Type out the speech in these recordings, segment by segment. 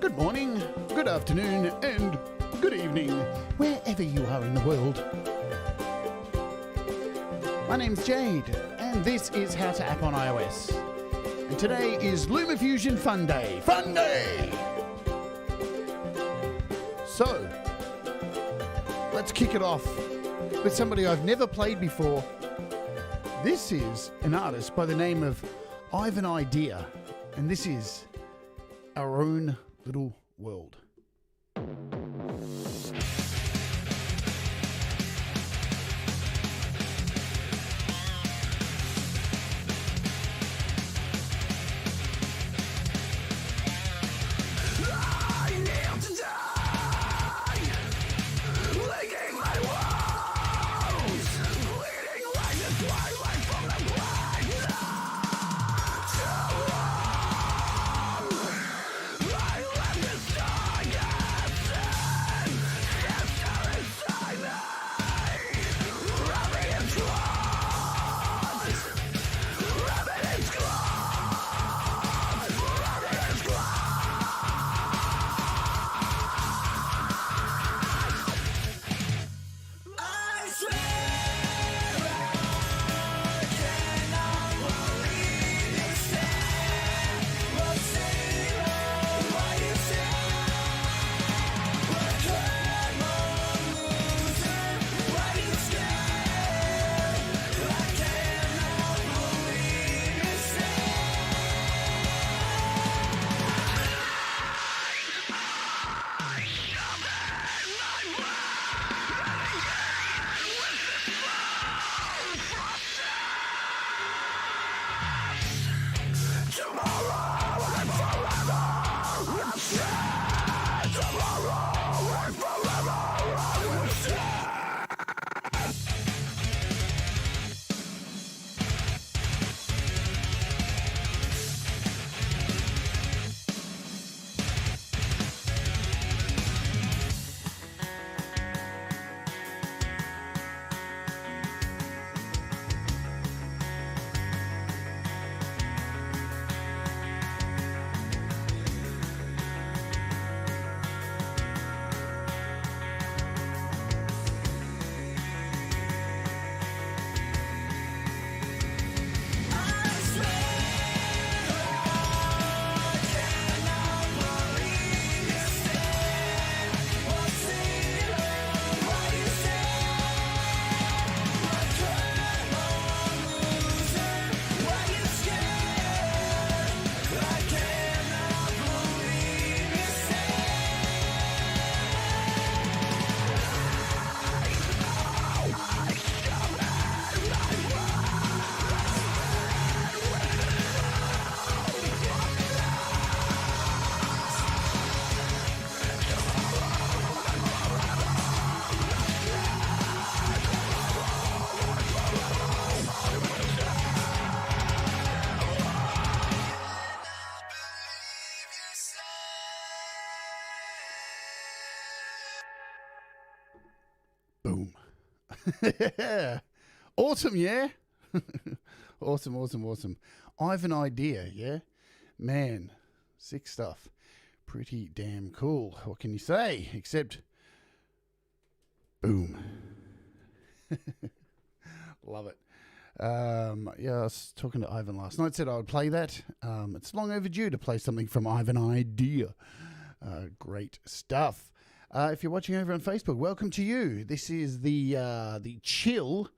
Good morning, good afternoon, and good evening, wherever you are in the world. My name's Jade, and this is How to App on iOS. And today is LumaFusion Fun Day. Fun Day! So, let's kick it off with somebody I've never played before. This is an artist by the name of Ivan Idea, and this is Our Own Little World. Boom. Awesome, yeah? Awesome. Ivan Idea, yeah? Man, sick stuff. Pretty damn cool. What can you say? Except, boom. Love it. I was talking to Ivan last night, said I would play that. It's long overdue to play something from Ivan Idea. Great stuff. If you're watching over on Facebook, welcome to you. This is the chill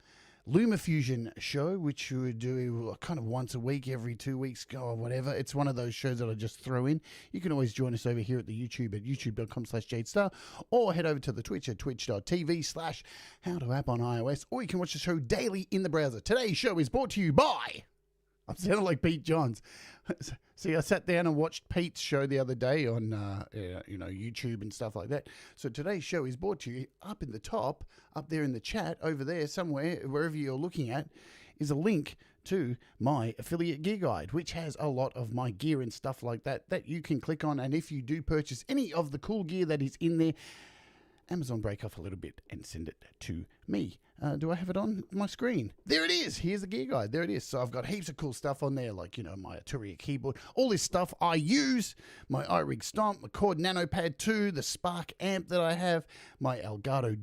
LumaFusion show, which we do kind of once a week, every 2 weeks, or whatever. It's one of those shows that I just throw in. You can always join us over here at the YouTube at youtube.com/JadeStarr, or head over to the Twitch at twitch.tv/howtoapp on iOS, or you can watch the show daily in the browser. Today's show is brought to you by... I'm sounding like Pete Johns. See, I sat down and watched Pete's show the other day on, YouTube and stuff like that. So today's show is brought to you up in the top, up there in the chat, over there somewhere, wherever you're looking at, is a link to my affiliate gear guide, which has a lot of my gear and stuff like that you can click on. And if you do purchase any of the cool gear that is in there, Amazon break off a little bit and send it to me. Do I have it on my screen? There it is. Here's the gear guide. There it is. So I've got heaps of cool stuff on there, like, my Arturia keyboard, all this stuff I use, my iRig Stomp, my Cord NanoPad 2, the Spark amp that I have, my Elgato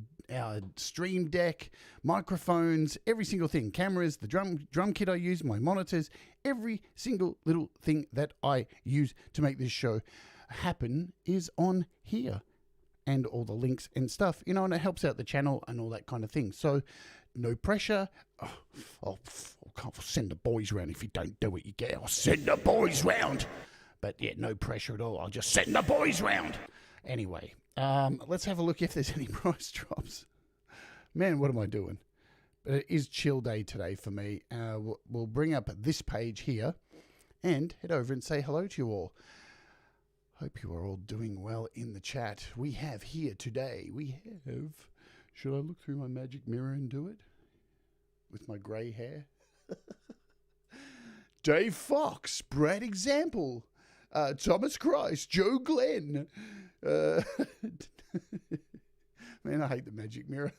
Stream Deck, microphones, every single thing, cameras, the drum kit I use, my monitors, every single little thing that I use to make this show happen is on here. And all the links and stuff, and it helps out the channel and all that kind of thing. So, no pressure. I'll send the boys round. If you don't do what you get, I'll send the boys round. But yeah, no pressure at all. I'll just send the boys round. Anyway, let's have a look if there's any price drops. Man, what am I doing? But it is chill day today for me. We'll bring up this page here and head over and say hello to you all. Hope you are all doing well in the chat. We have here today, should I look through my magic mirror and do it? With my grey hair? Dave Fox, Brad Example, Thomas Christ, Joe Glenn. Man, I hate the magic mirror.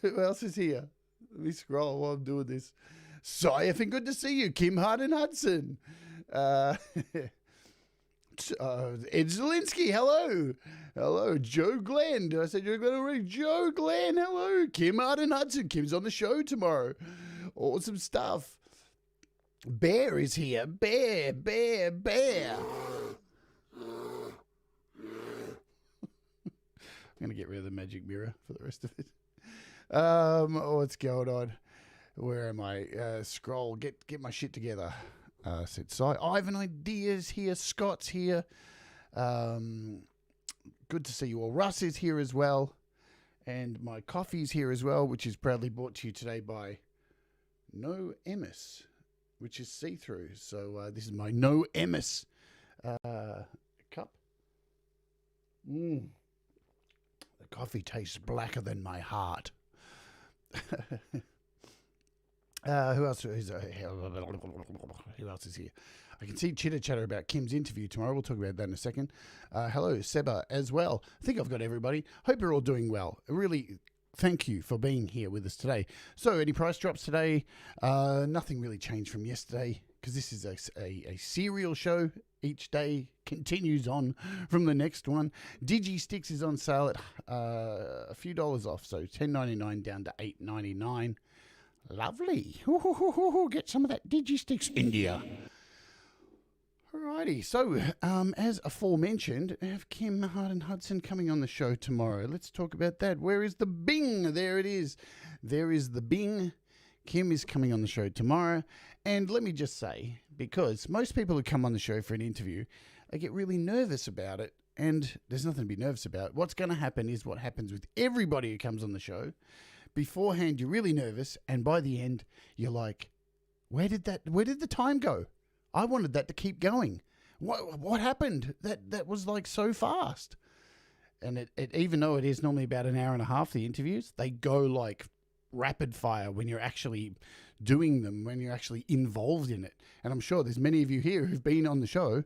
Who else is here? Let me scroll while I'm doing this. Syaf, good to see you. Kim Harden Hudson. Ed Zielinski, hello. Hello, Joe Glenn. Did I say Joe Glenn already? Joe Glenn, hello. Kim Arden Hudson. Kim's on the show tomorrow. Awesome stuff. Bear is here. Bear. I'm going to get rid of the magic mirror for the rest of it. What's going on? Where am I? Scroll. Get my shit together. Said Si. Ivan Ideas here. Scott's here. Good to see you all. Russ is here as well. And my coffee's here as well, which is proudly brought to you today by No Emis, which is see-through. So this is my No Emis cup. The coffee tastes blacker than my heart. Who else is here? I can see chitter chatter about Kim's interview tomorrow. We'll talk about that in a second. Hello, Seba as well. I think I've got everybody. Hope you're all doing well. Really, thank you for being here with us today. So, any price drops today? Nothing really changed from yesterday because this is a serial show. Each day continues on from the next one. DigiSticks is on sale at a few dollars off, so $10.99 down to $8.99. Lovely. Get some of that DigiSticks India. Alrighty, so as aforementioned, I have Kim Harden Hudson coming on the show tomorrow. Let's talk about that. Where is the Bing? There it is. There is the Bing. Kim is coming on the show tomorrow. And let me just say, because most people who come on the show for an interview, I get really nervous about it. And there's nothing to be nervous about. What's going to happen is what happens with everybody who comes on the show. Beforehand, you're really nervous. And by the end, you're like, where did the time go? I wanted that to keep going. What happened? That was like so fast. And it even though it is normally about an hour and a half, the interviews, they go like rapid fire when you're actually doing them, when you're actually involved in it. And I'm sure there's many of you here who've been on the show.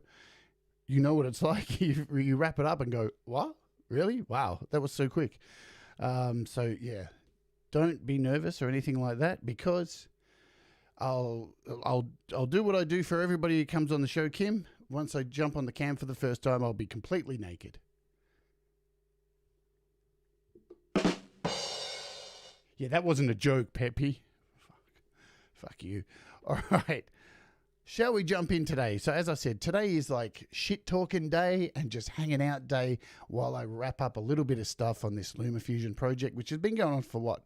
You know what it's like. You wrap it up and go, what? Really? Wow, that was so quick. So yeah, don't be nervous or anything like that, because I'll do what I do for everybody who comes on the show, Kim. Once I jump on the cam for the first time, I'll be completely naked. Yeah, that wasn't a joke, Peppy. Fuck you. All right. Shall we jump in today? So as I said, today is like shit-talking day and just hanging out day while I wrap up a little bit of stuff on this LumaFusion project, which has been going on for what?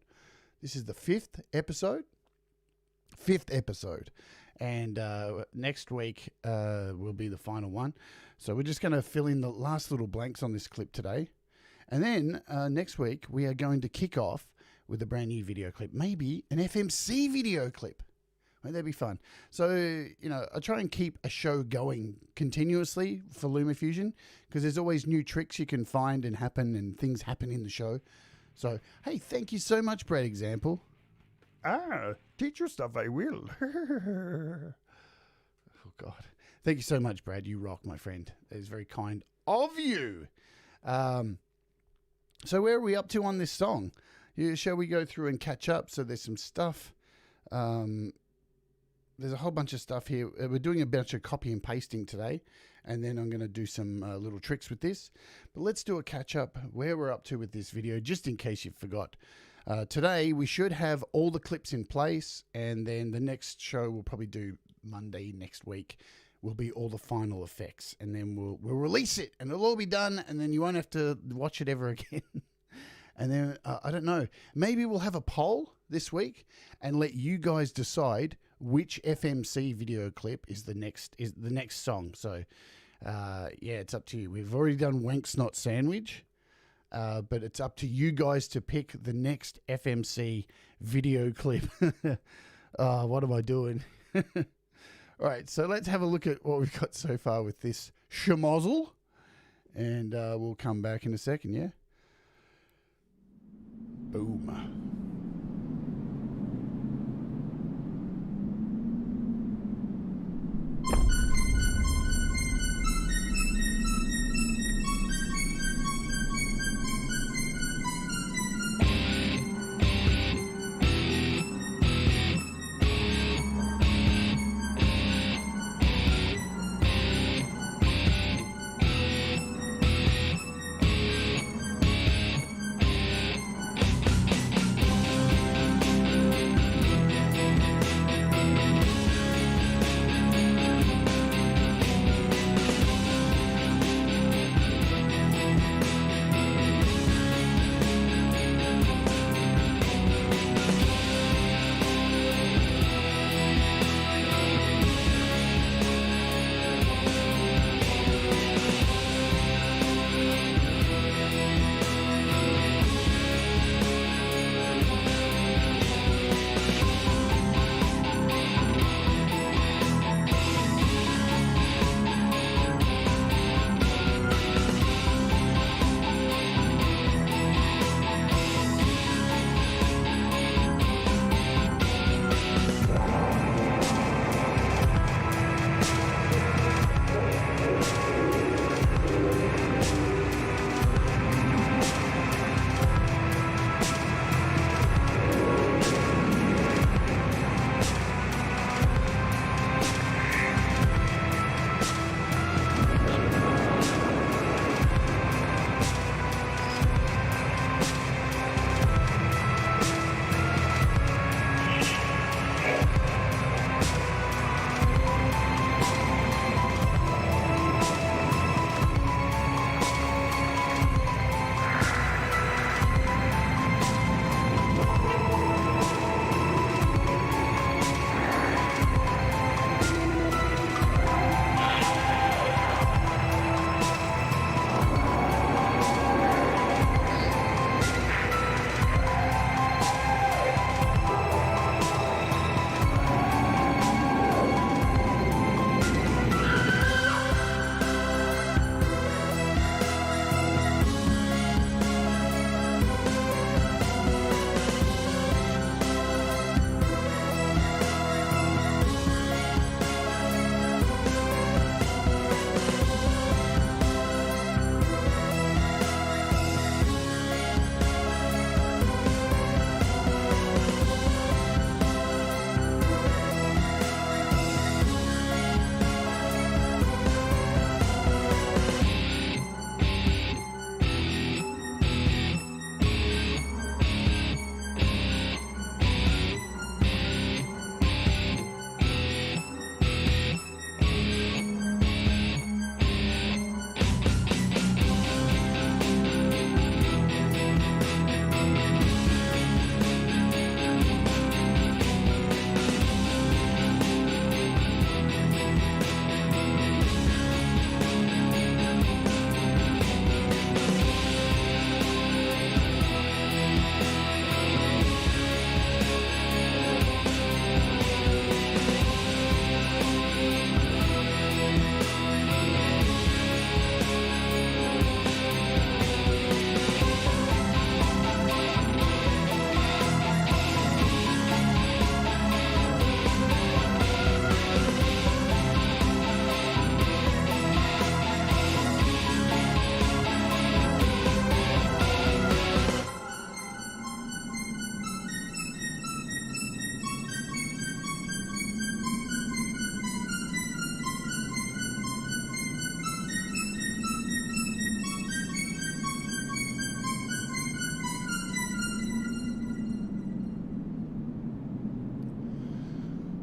This is the fifth episode. And next week will be the final one. So we're just going to fill in the last little blanks on this clip today. And then next week we are going to kick off with a brand new video clip, maybe an FMC video clip. Won't that be fun? So, I try and keep a show going continuously for LumaFusion, because there's always new tricks you can find and happen, and things happen in the show. So, hey, thank you so much, Brad Example. Teach your stuff, I will. Oh, God. Thank you so much, Brad. You rock, my friend. That is very kind of you. So where are we up to on this song? Shall we go through and catch up? So there's some stuff. There's a whole bunch of stuff here. We're doing a bunch of copy and pasting today, and then I'm going to do some little tricks with this. But let's do a catch up where we're up to with this video, just in case you forgot. Today we should have all the clips in place, and then the next show we'll probably do Monday next week will be all the final effects, and then we'll release it, and it'll all be done, and then you won't have to watch it ever again. And then I don't know, maybe we'll have a poll this week and let you guys decide which FMC video clip is the next song. So yeah, it's up to you. We've already done Wank Snot Sandwich, but it's up to you guys to pick the next FMC video clip. What am I doing? All right, so let's have a look at what we've got so far with this schmozzle, and we'll come back in a second, yeah? Boom.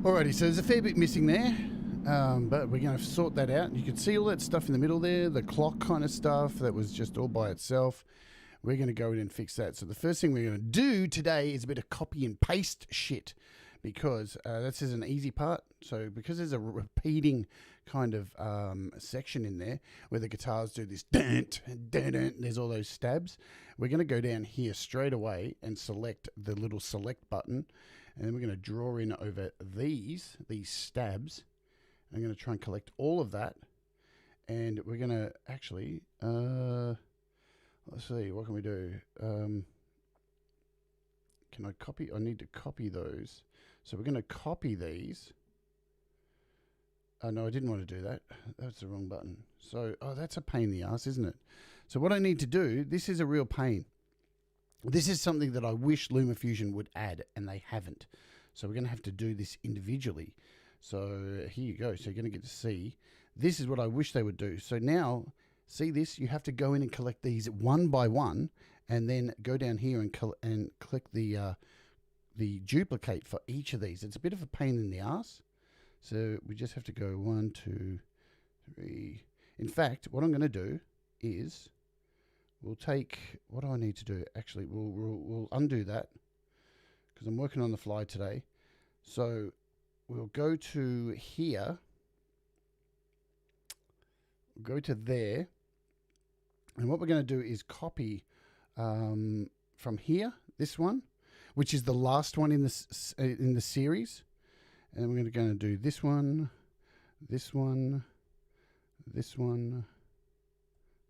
Alrighty, so there's a fair bit missing there, but we're going to sort that out. You can see all that stuff in the middle there, the clock kind of stuff that was just all by itself. We're going to go in and fix that. So the first thing we're going to do today is a bit of copy and paste shit, because this is an easy part. So because there's a repeating kind of section in there where the guitars do this dun, dun, dun, there's all those stabs. We're going to go down here straight away and select the little select button, and then we're going to draw in over these stabs. I'm going to try and collect all of that, and we're going to actually let's see, what can we do? Can I copy? I need to copy those. So we're going to copy these. Oh, no, I didn't want to do that. That's the wrong button. So, that's a pain in the ass, isn't it? So what I need to do, this is a real pain. This is something that I wish LumaFusion would add, and they haven't. So we're going to have to do this individually. So here you go. So you're going to get to see. This is what I wish they would do. So now, see this? You have to go in and collect these one by one, and then go down here and click the duplicate for each of these. It's a bit of a pain in the ass. So we just have to go 1, 2, 3. In fact, what I'm going to do is we'll take, what do I need to do? Actually, we'll undo that because I'm working on the fly today. So we'll go to here, we'll go to there, and what we're going to do is copy from here, this one, which is the last one in the series. And we're going to do this one, this one, this one,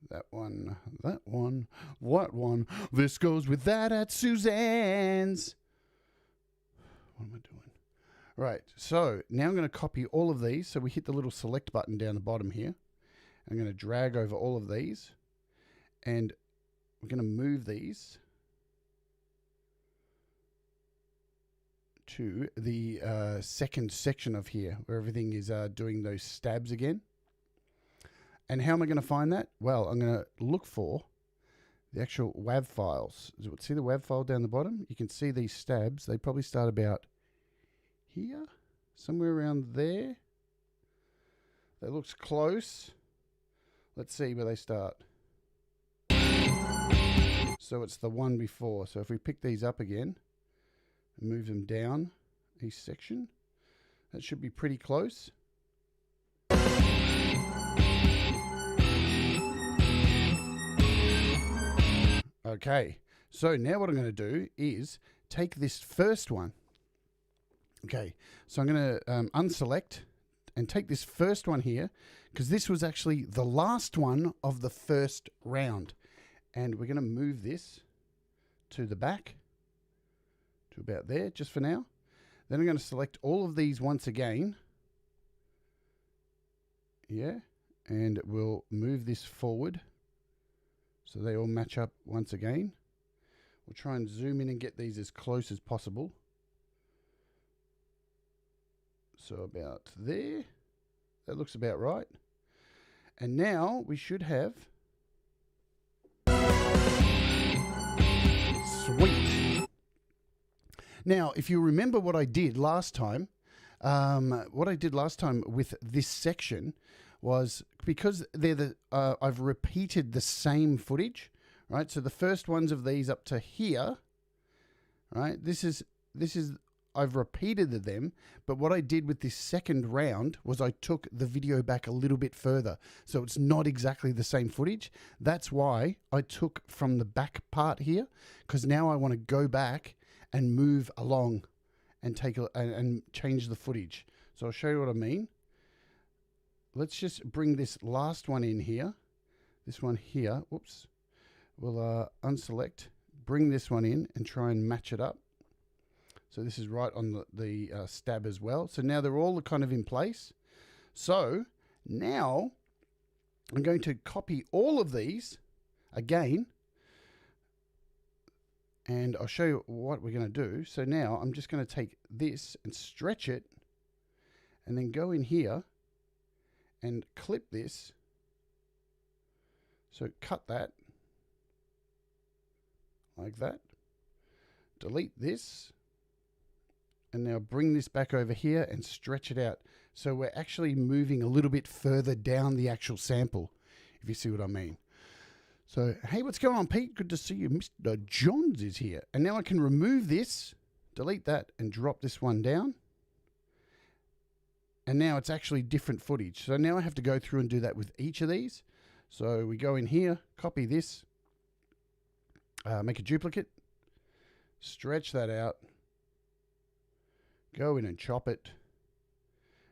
that one, that one, what one? This goes with that at Suzanne's. What am I doing? Right, so now I'm going to copy all of these. So we hit the little select button down the bottom here. I'm going to drag over all of these, and we're going to move these to the second section of here where everything is doing those stabs again. And how am I going to find that? Well, I'm going to look for the actual WAV files. See the WAV file down the bottom? You can see these stabs. They probably start about here, somewhere around there. That looks close. Let's see where they start. So it's the one before. So if we pick these up again, move them down each section, that should be pretty close. Okay, so now what I'm going to do is take this first one. Okay, so I'm going to unselect and take this first one here, because this was actually the last one of the first round. And we're going to move this to the back, to about there, just for now. Then I'm going to select all of these once again. Yeah, and we'll move this forward so they all match up once again. We'll try and zoom in and get these as close as possible. So about there. That looks about right. And now we should have... Sweet. Now, if you remember what I did last time, with this section was, because they're I've repeated the same footage, right? So the first ones of these up to here, right? This is I've repeated them, but what I did with this second round was I took the video back a little bit further. So it's not exactly the same footage. That's why I took from the back part here, because now I want to go back and move along and and change the footage. So I'll show you what I mean. Let's just bring this last one in here. This one here, whoops. We'll unselect, bring this one in and try and match it up. So this is right on the stab as well. So now they're all kind of in place. So now I'm going to copy all of these again, and I'll show you what we're going to do. So now I'm just going to take this and stretch it, and then go in here and clip this. So cut that like that. Delete this. And now bring this back over here and stretch it out. So we're actually moving a little bit further down the actual sample, if you see what I mean. So, hey, what's going on, Pete? Good to see you. Mr. Johns is here. And now I can remove this, delete that, and drop this one down. And now it's actually different footage. So now I have to go through and do that with each of these. So we go in here, copy this, make a duplicate, stretch that out, go in and chop it.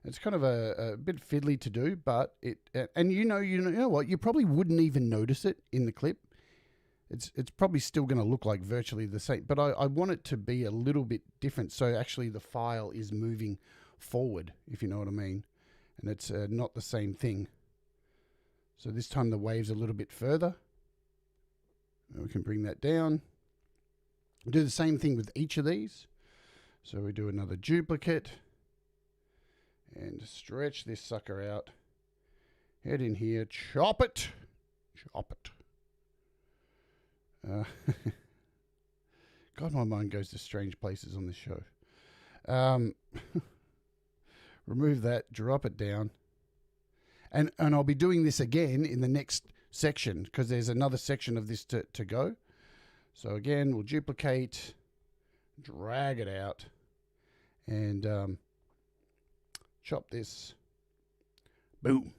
It's kind of a bit fiddly to do, but and you know what, you probably wouldn't even notice it in the clip. It's probably still going to look like virtually the same, but I want it to be a little bit different. So actually the file is moving forward, if you know what I mean, and it's not the same thing. So this time the wave's a little bit further. And we can bring that down. Do the same thing with each of these. So we do another duplicate and stretch this sucker out. Head in here, chop it. Chop it. God, my mind goes to strange places on this show. Remove that, drop it down. And I'll be doing this again in the next section because there's another section of this to go. So again, we'll duplicate, drag it out, and chop this. Boom.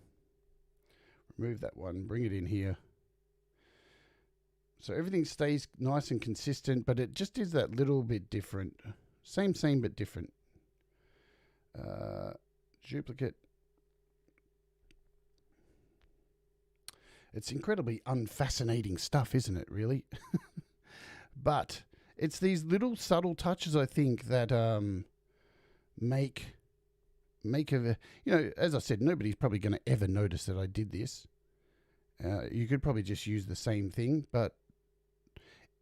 Remove that one, bring it in here. So everything stays nice and consistent, but it just is that little bit different. Same, but different. Duplicate. It's incredibly unfascinating stuff, isn't it, really? But it's these little subtle touches, I think, that make of as I said, nobody's probably going to ever notice that I did this. You could probably just use the same thing, but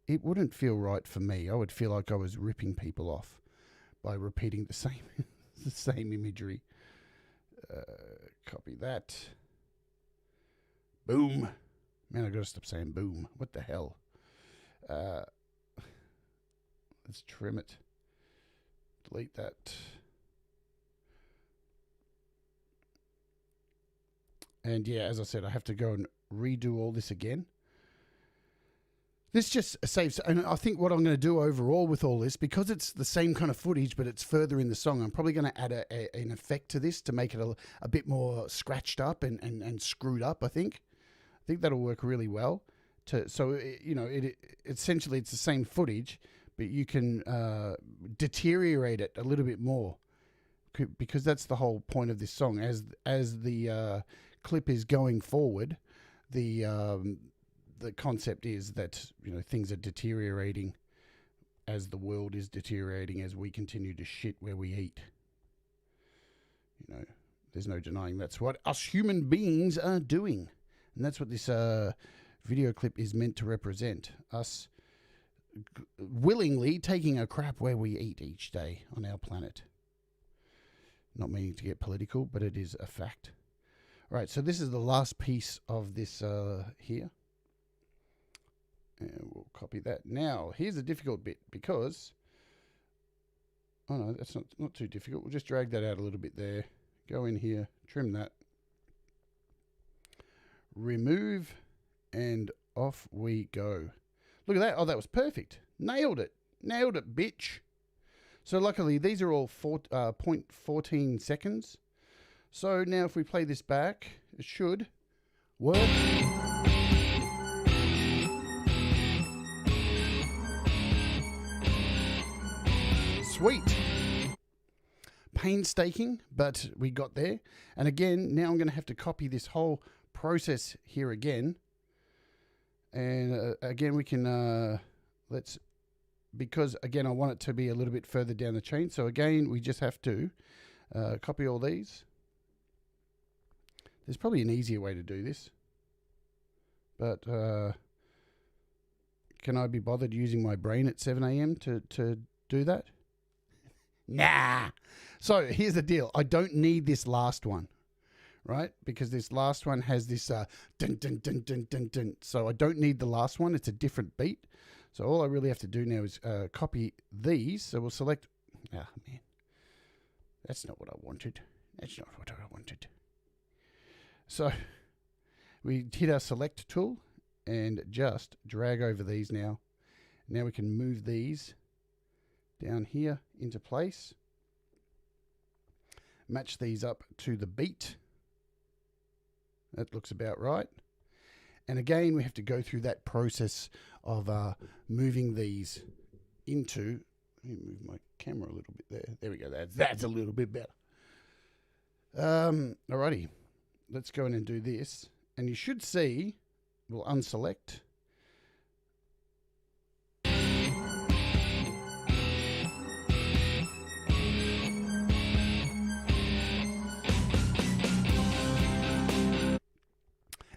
it wouldn't feel right for me. I would feel like I was ripping people off by repeating the same the same imagery. Copy that. Boom. Man, I gotta stop saying boom. What the hell? Let's trim it. Delete that. And yeah, as I said, I have to go and redo all this again. This just saves, and I think what I'm going to do overall with all this, because it's the same kind of footage, but it's further in the song, I'm probably going to add an effect to this to make it a bit more scratched up and screwed up, I think. I think that'll work really well. Essentially it's the same footage, but you can deteriorate it a little bit more, because that's the whole point of this song. As the clip is going forward, the concept is that things are deteriorating as the world is deteriorating, as we continue to shit where we eat. There's no denying that's what us human beings are doing, and that's what this video clip is meant to represent. Us willingly taking a crap where we eat each day on our planet. Not meaning to get political, but it is a fact. All right, so this is the last piece of this here. And we'll copy that. Now, here's the difficult bit, because... Oh, no, that's not too difficult. We'll just drag that out a little bit there. Go in here, trim that. Remove, and off we go. Look at that. Oh, that was perfect. Nailed it. Nailed it, bitch. So luckily, these are all 0.14 seconds. So now if we play this back, it should work. Sweet. Painstaking, but we got there. And again, now I'm going to have to copy this whole process here again. And again, we can, because again, I want it to be a little bit further down the chain. So again, we just have to copy all these. There's probably an easier way to do this. But can I be bothered using my brain at 7 a.m. to do that? Nah. So here's the deal. I don't need this last one, right? Because this last one has this dun, dun, dun, dun, dun, dun. So I don't need the last one. It's a different beat. So all I really have to do now is copy these. So we'll select, man, That's not what I wanted. That's not what I wanted. So we hit our select tool and just drag over these now. Now we can move these down here into place. Match these up to the beat. That looks about right. And again, we have to go through that process of moving these into... Let me move my camera a little bit there. There we go. That's a little bit better. Alrighty. Let's go in and do this. And you should see, we'll unselect.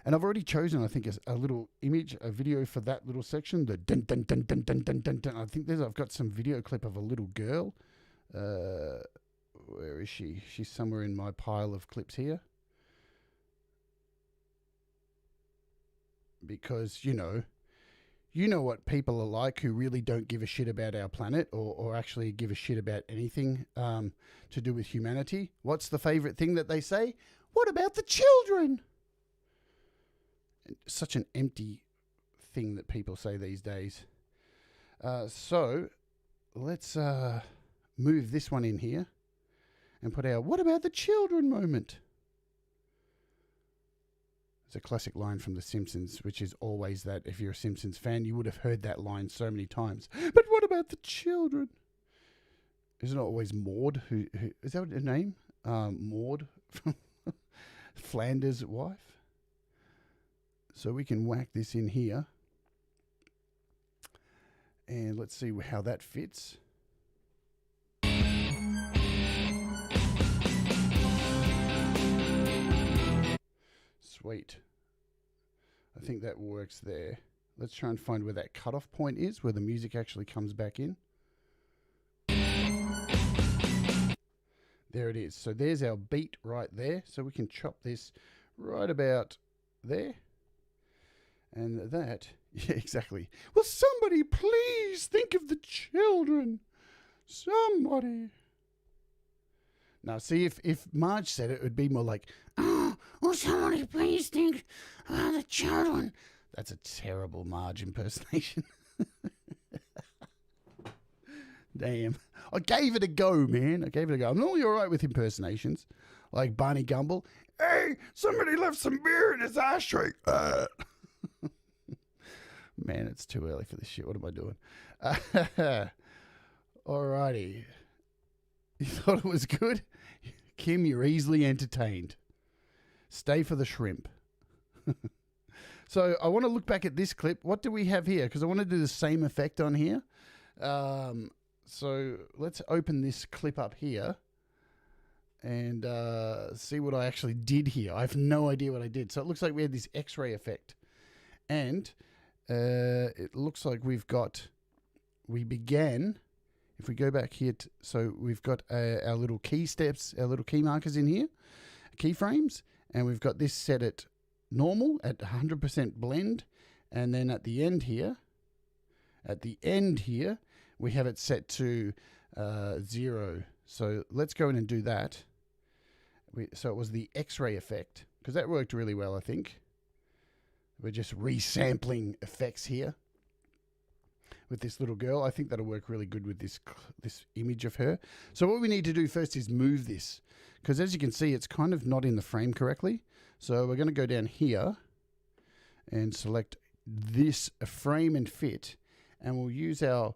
And I've already chosen, I think, a little image, a video for that little section. The dun dun dun dun dun dun dun dun. I think I've got some video clip of a little girl. Where is she? She's somewhere in my pile of clips here. Because, you know what people are like who really don't give a shit about our planet or actually give a shit about anything to do with humanity. What's the favorite thing that they say? What about the children? Such an empty thing that people say these days. So let's move this one in here and put our "what about the children" moment. It's a classic line from The Simpsons, which is always that. If you're a Simpsons fan, you would have heard that line so many times. But what about the children? Isn't it always Maud? Who is that her name? Maud from Flanders' wife. So we can whack this in here. And let's see how that fits. Sweet. I think that works there. Let's try and find where that cutoff point is, where the music actually comes back in. There it is. So there's our beat right there. So we can chop this right about there. And that, yeah, exactly. Will somebody please think of the children? Somebody. Now, see, if Marge said it, it would be more like, oh, will somebody please think about the children? That's a terrible Marge impersonation. Damn. I gave it a go, man. I gave it a go. I'm normally all right with impersonations, like Barney Gumble. Hey, somebody left some beer in his ashtray. Man, it's too early for this shit. What am I doing? Alrighty. You thought it was good? Kim, you're easily entertained. Stay for the shrimp. So I want to look back at this clip. What do we have here? Because I want to do the same effect on here. So let's open this clip up here and see what I actually did here. I have no idea what I did. So it looks like we had this X-ray effect. And it looks like we began, if we go back here, so we've got our little key steps, our little key markers in here, keyframes, and we've got this set at normal, at 100% blend, and then at the end here, we have it set to 0. So let's go in and do that. So it was the X-ray effect, because that worked really well, I think. We're just resampling effects here with this little girl. I think that'll work really good with this image of her. So what we need to do first is move this, because as you can see, it's kind of not in the frame correctly. So we're going to go down here and select this frame and fit, and we'll use our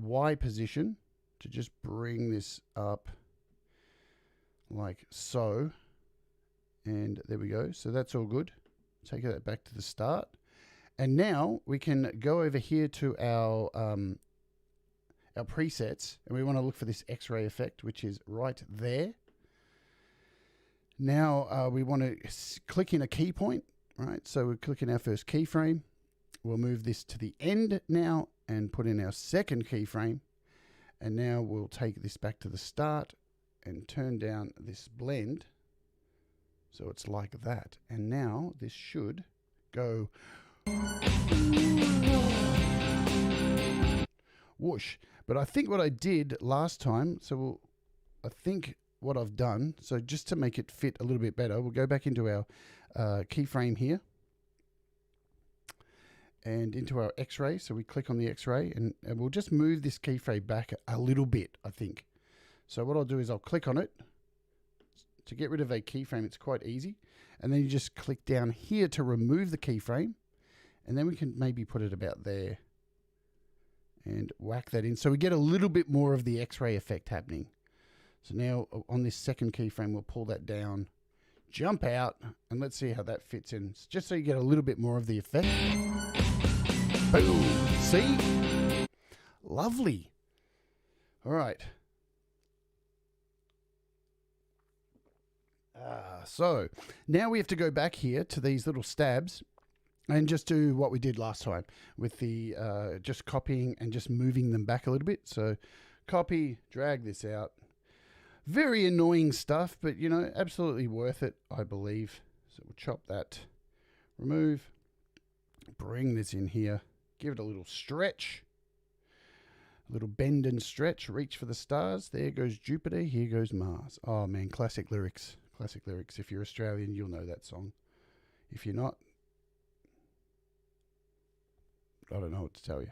Y position to just bring this up like so. And there we go. So that's all good. Take that back to the start. And now we can go over here to our presets, and we want to look for this X-ray effect, which is right there. Now we want to click in a key point, right? So we're clicking our first keyframe. We'll move this to the end now and put in our second keyframe. And now we'll take this back to the start and turn down this blend. So it's like that. And now this should go whoosh. But I think what I did last time, I think what I've done, so just to make it fit a little bit better, we'll go back into our keyframe here and into our X-ray. So we click on the X-ray and we'll just move this keyframe back a little bit, I think. So what I'll do is I'll click on it. To get rid of a keyframe, it's quite easy. And then you just click down here to remove the keyframe. And then we can maybe put it about there and whack that in. So we get a little bit more of the X-ray effect happening. So now on this second keyframe, we'll pull that down, jump out, and let's see how that fits in. Just so you get a little bit more of the effect. Boom. See? Lovely. All right. So now we have to go back here to these little stabs and just do what we did last time with the just copying and just moving them back a little bit. So copy, drag this out. Very annoying stuff, but, you know, absolutely worth it, I believe. So we'll chop that, remove, bring this in here, give it a little stretch, a little bend and stretch, reach for the stars. There goes Jupiter, here goes Mars. Oh, man, classic lyrics. Classic lyrics. If you're Australian, you'll know that song. If you're not, I don't know what to tell you.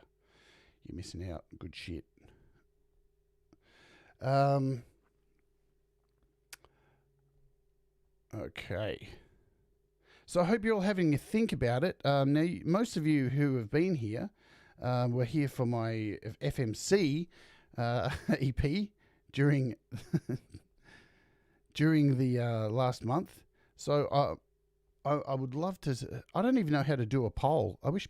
You're missing out. Good shit. Okay. So I hope you're all having a think about it. Now, most of you who have been here were here for my FMC EP during during the last month. So I would love to. I don't even know how to do a poll. I wish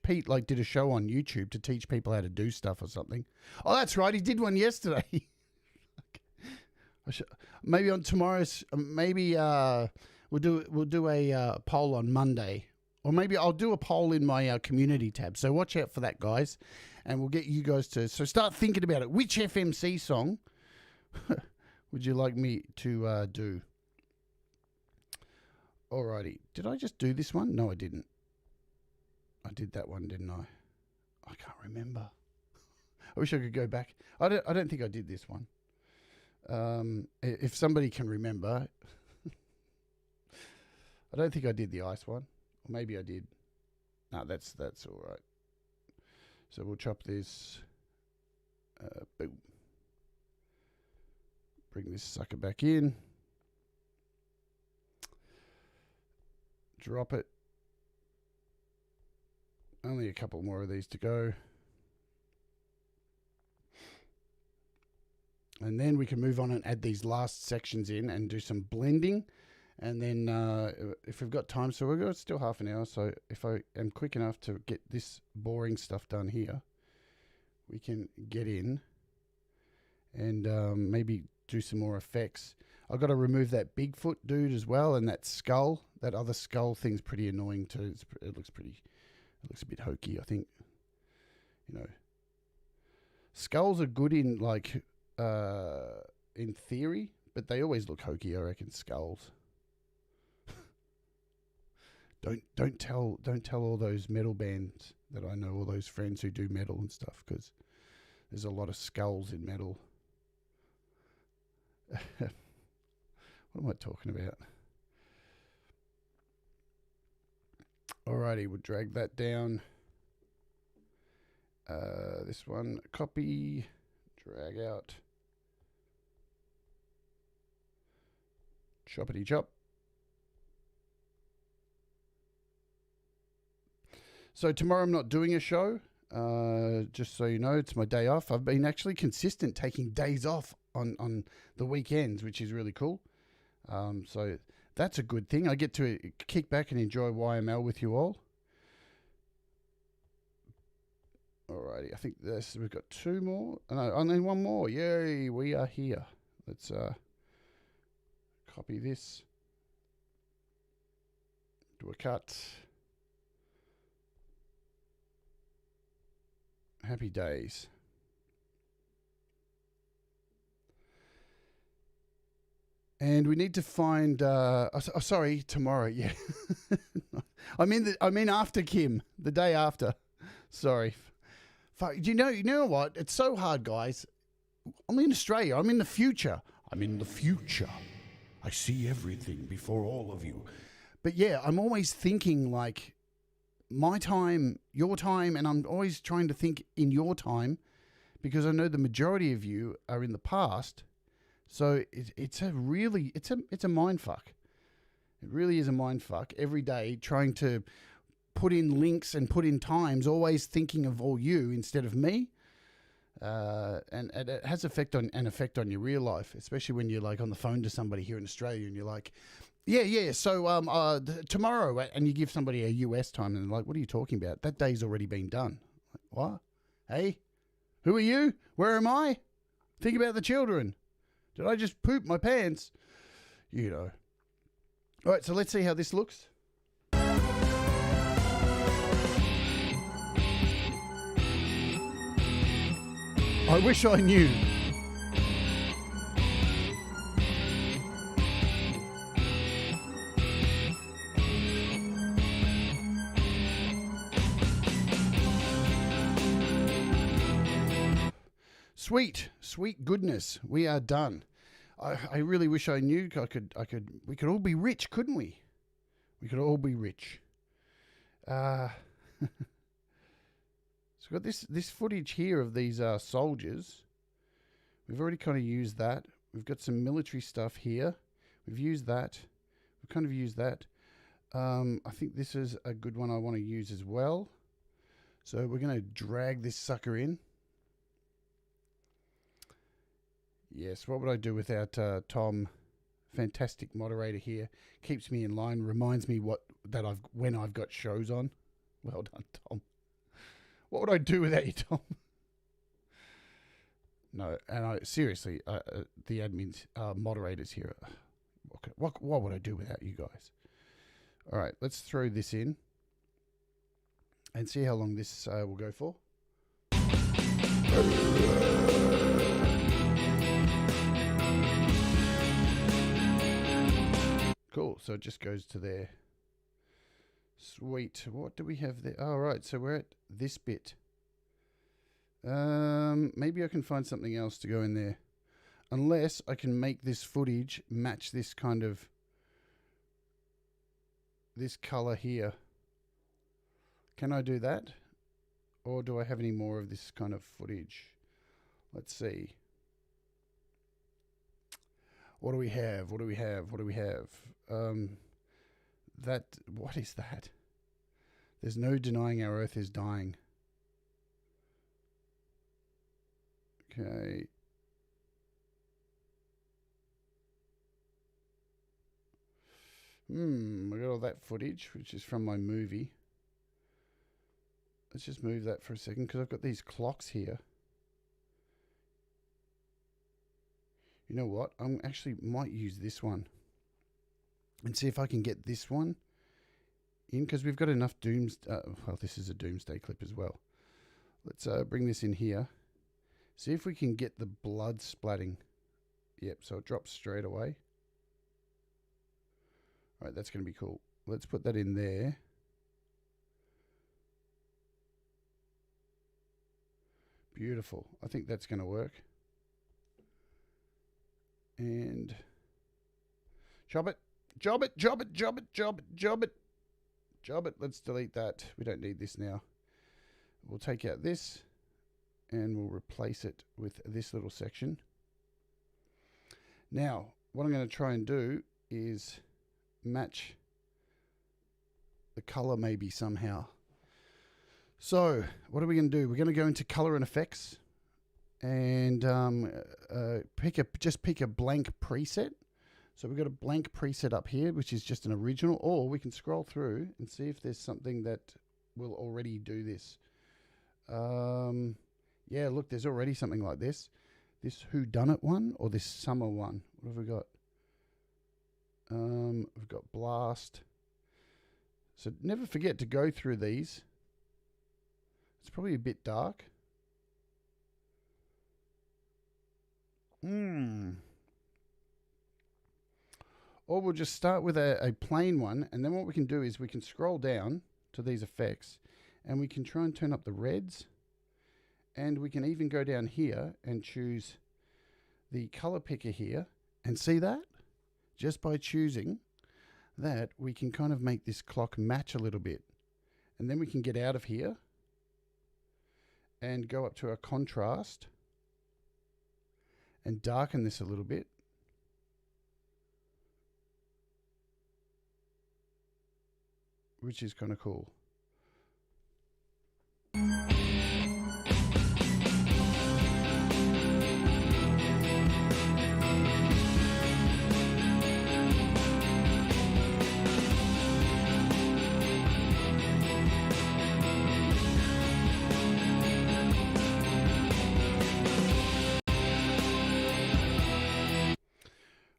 Pete did a show on YouTube to teach people how to do stuff or something. Oh, that's right. He did one yesterday. Maybe on tomorrow's. Maybe we'll do a poll on Monday, or maybe I'll do a poll in my community tab. So watch out for that, guys, and we'll get you guys to start thinking about it. Which FMC song would you like me to do? Alrighty. Did I just do this one? No, I didn't. I did that one, didn't I? I can't remember. I wish I could go back. I don't think I did this one. If somebody can remember, I don't think I did the ice one, or maybe I did. No, that's all right. So we'll chop this. Boom. Bring this sucker back in. Drop it. Only a couple more of these to go. And then we can move on and add these last sections in and do some blending. And then if we've got time, so we've got still half an hour. So if I am quick enough to get this boring stuff done here, we can get in and maybe do some more effects. I've got to remove that Bigfoot dude as well, and that skull. That other skull thing's pretty annoying too. It looks a bit hokey, I think. You know, skulls are good in in theory, but they always look hokey, I reckon. Skulls. Don't tell all those metal bands that I know, all those friends who do metal and stuff, because there's a lot of skulls in metal. What am I talking about? Alrighty, we'll drag that down. This one, copy, drag out. Choppity chop. So tomorrow I'm not doing a show. Just so you know, it's my day off. I've been actually consistent taking days off on the weekends, which is really cool. So that's a good thing. I get to kick back and enjoy YML with you all. Alrighty, I think we've got two more. No, only one more. Yay, we are here. Let's copy this. Do a cut. Happy days. And we need to find. Sorry, tomorrow. Yeah, I mean after Kim, the day after. Sorry. You know what? It's so hard, guys. I'm in Australia. I'm in the future. I'm in the future. I see everything before all of you. But yeah, I'm always thinking like my time, your time, and I'm always trying to think in your time because I know the majority of you are in the past. So it's a mind fuck. It really is a mind fuck every day trying to put in links and put in times, always thinking of all you instead of me. And it has an effect on your real life, especially when you're like on the phone to somebody here in Australia and you're like, yeah. So tomorrow, and you give somebody a US time and they're like, what are you talking about? That day's already been done. Like, what? Hey, who are you? Where am I? Think about the children. Did I just poop my pants? You know. All right, so let's see how this looks. I wish I knew. Sweet goodness, we are done. I really wish I knew. We could all be rich, couldn't we? We could all be rich. So we've got this footage here of these soldiers. We've already kind of used that. We've got some military stuff here. We've used that. We've kind of used that. I think this is a good one I want to use as well. So we're going to drag this sucker in. Yes, what would I do without Tom? Fantastic moderator here. Keeps me in line. Reminds me when I've got shows on. Well done, Tom. What would I do without you, Tom? No, and seriously, the admins, moderators here. What would I do without you guys? All right, let's throw this in and see how long this will go for. Cool, so it just goes to there. Sweet. What do we have there? Oh, right, so we're at this bit. Maybe I can find something else to go in there. Unless I can make this footage match this kind of... this color here. Can I do that? Or do I have any more of this kind of footage? Let's see. What do we have? What do we have? What is that? There's no denying our Earth is dying. Okay. I got all that footage, which is from my movie. Let's just move that for a second, because I've got these clocks here. You know what? I actually might use this one and see if I can get this one in, because we've got enough well, this is a doomsday clip as well. Let's bring this in here. See if we can get the blood splatting. Yep, so it drops straight away. All right, that's going to be cool. Let's put that in there. Beautiful. I think that's going to work. And job it. Let's delete that. We don't need this now. We'll take out this and we'll replace it with this little section. Now, what I'm going to try and do is match the color maybe somehow. So, what are we going to do? We're going to go into color and effects and pick a blank preset. So we've got a blank preset up here, which is just an original, or we can scroll through and see if there's something that will already do this. Yeah, look, there's already something like this. This whodunit one or this summer one. What have we got? We've got blast. So never forget to go through these. It's probably a bit dark. Or we'll just start with a plain one, and then what we can do is we can scroll down to these effects, and we can try and turn up the reds, and we can even go down here and choose the color picker here, And see that? Just by choosing that, we can kind of make this clock match a little bit. And then we can get out of here and go up to our contrast and darken this a little bit. Which is kind of cool.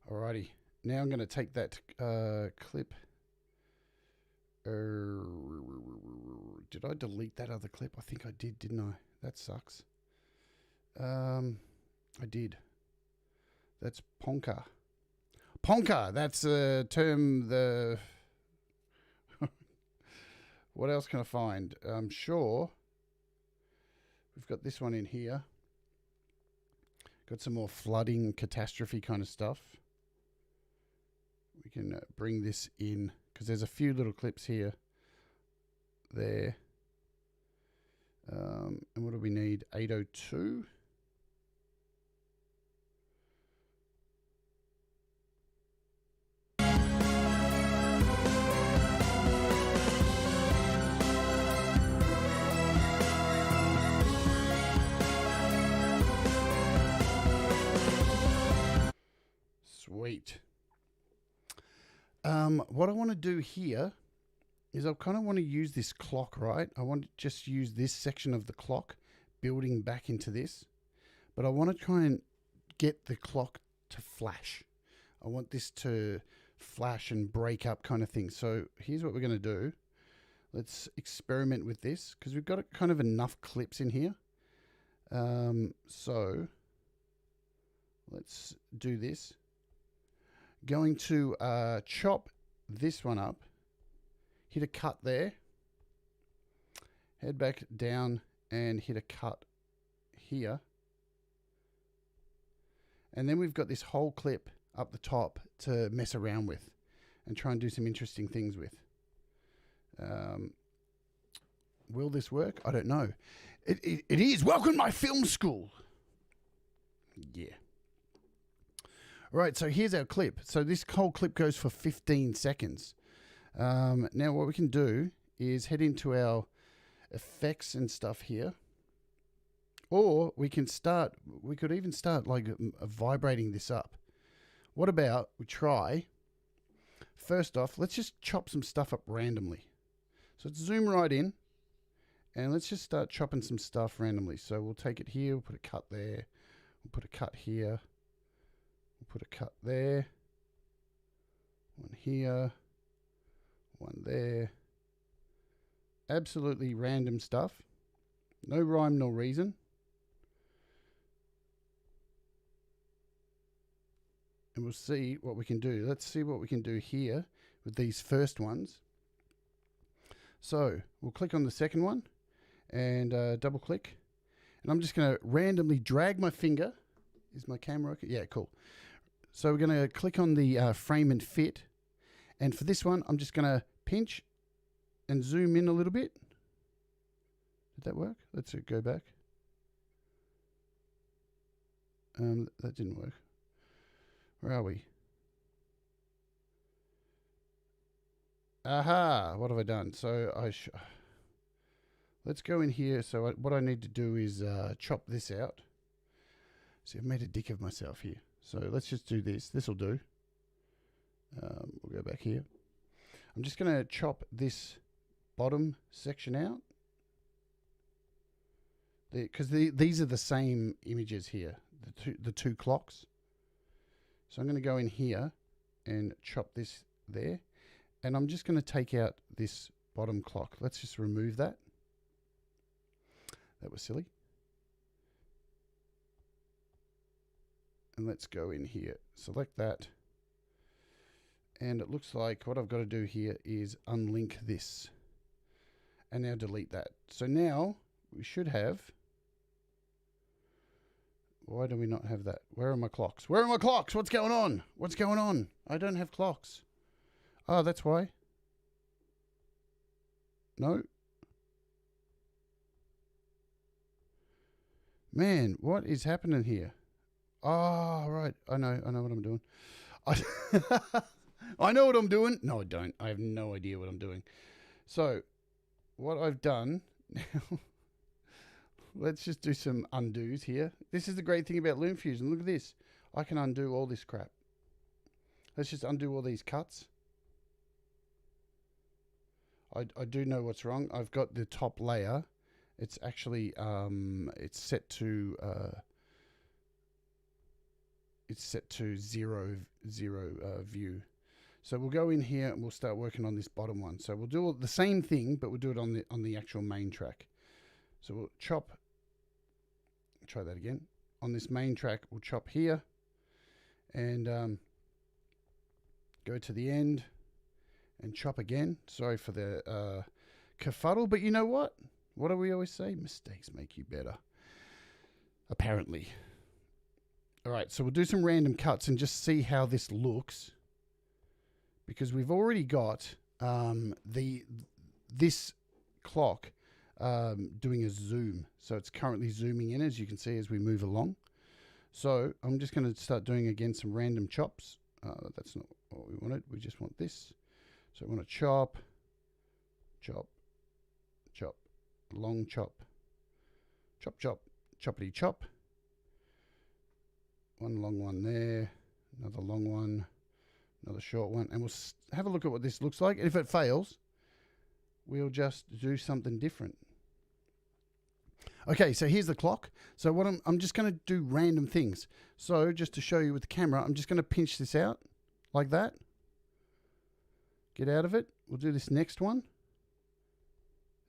Alrighty, now I'm going to take that clip. Did I delete that other clip? I think I did, didn't I? That sucks. I did. That's Ponka. Ponka, that's a term the... What else can I find? I'm sure we've got this one in here. Got some more flooding, catastrophe kind of stuff. We can bring this in because there's a few little clips here, there. And what do we need? 802. Sweet. What I want to do here is I kind of want to use this clock, right? I want to just use this section of the clock building back into this, but I want to try and get the clock to flash. I want this to flash and break up kind of thing. So here's what we're going to do. Let's experiment with this because we've got kind of enough clips in here. So let's do this. Going to chop this one up, hit a cut there, head back down and hit a cut here. And then we've got this whole clip up the top to mess around with and try and do some interesting things with. Will this work? I don't know. It is. Welcome to my film school. Yeah. All right, so here's our clip. So this whole clip goes for 15 seconds. Now what we can do is head into our effects and stuff here. Or we could even start like vibrating this up. What about we try, first off, let's just chop some stuff up randomly. So let's zoom right in and let's just start chopping some stuff randomly. So we'll take it here, we'll put a cut there, we'll put a cut here. We'll put a cut there, one here, one there. Absolutely random stuff. No rhyme nor reason. And we'll see what we can do. Let's see what we can do here with these first ones. So we'll click on the second one and double click. And I'm just going to randomly drag my finger. Is my camera okay? Yeah, cool. So we're going to click on the frame and fit. And for this one, I'm just going to pinch and zoom in a little bit. Did that work? Let's go back. That didn't work. Where are we? Aha! What have I done? So let's go in here. So what I need to do is chop this out. See, I've made a dick of myself here. So let's just do this. This will do. We'll go back here. I'm just going to chop this bottom section out. Because these are the same images here, the two clocks. So I'm going to go in here and chop this there. And I'm just going to take out this bottom clock. Let's just remove that. That was silly. And let's go in here, select that. And it looks like what I've got to do here is unlink this. And now delete that. So now we should have Why do we not have that? Where are my clocks? Where are my clocks? What's going on? What's going on? I don't have clocks. Oh, that's why. No. Man, what is happening here? Oh, right. I know what I'm doing. I know what I'm doing. No, I don't. I have no idea what I'm doing. So, what I've done now, let's just do some undos here. This is the great thing about LumaFusion. Look at this. I can undo all this crap. Let's just undo all these cuts. I do know what's wrong. I've got the top layer. It's actually it's set to zero view. So we'll go in here and we'll start working on this bottom one. So we'll do the same thing, but we'll do it on the actual main track. So we'll chop. Try that again. On this main track, we'll chop here and go to the end and chop again. Sorry for the kerfuddle, but you know what? What do we always say? Mistakes make you better. Apparently. All right, so we'll do some random cuts and just see how this looks, because we've already got this clock doing a zoom. So it's currently zooming in, as you can see, as we move along. So I'm just going to start doing again some random chops. That's not what we wanted. We just want this. So I want to chop, chop, chop, long chop, chop, chop, choppity chop. One long one there, another long one, another short one, and we'll have a look at what this looks like. And if it fails, we'll just do something different. Okay, so here's the clock. So what I'm just going to do random things. So just to show you with the camera, I'm just going to pinch this out like that. Get out of it. We'll do this next one.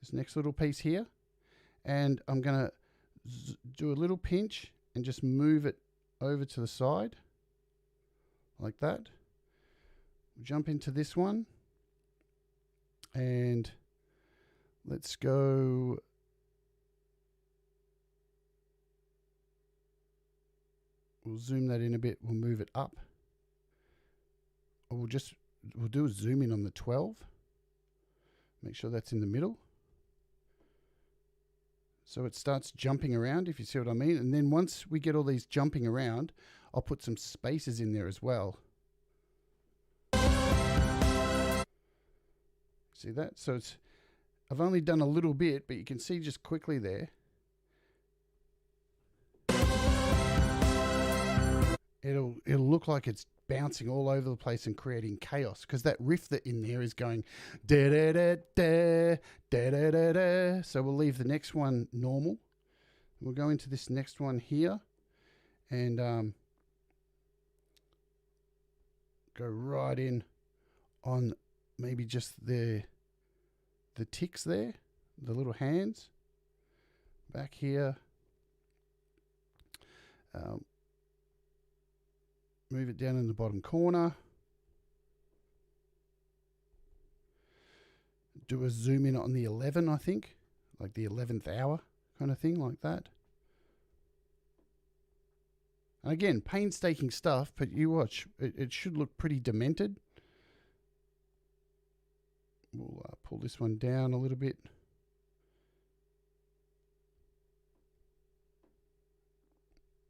This next little piece here. And I'm going to do a little pinch and just move it over to the side like that. We'll jump into this one. And let's go. We'll zoom that in a bit. We'll move it up. Or we'll do a zoom in on the 12. Make sure that's in the middle. So it starts jumping around, if you see what I mean. And then once we get all these jumping around, I'll put some spaces in there as well. See that? So I've only done a little bit, but you can see just quickly there. It'll look like it's bouncing all over the place and creating chaos, because that riff that in there is going da da da da da da da da. So we'll leave the next one normal. We'll go into this next one here and go right in on maybe just the ticks there, the little hands back here. Move it down in the bottom corner. Do a zoom in on the 11, I think. Like the 11th hour kind of thing, like that. And again, painstaking stuff, but you watch. It should look pretty demented. We'll pull this one down a little bit.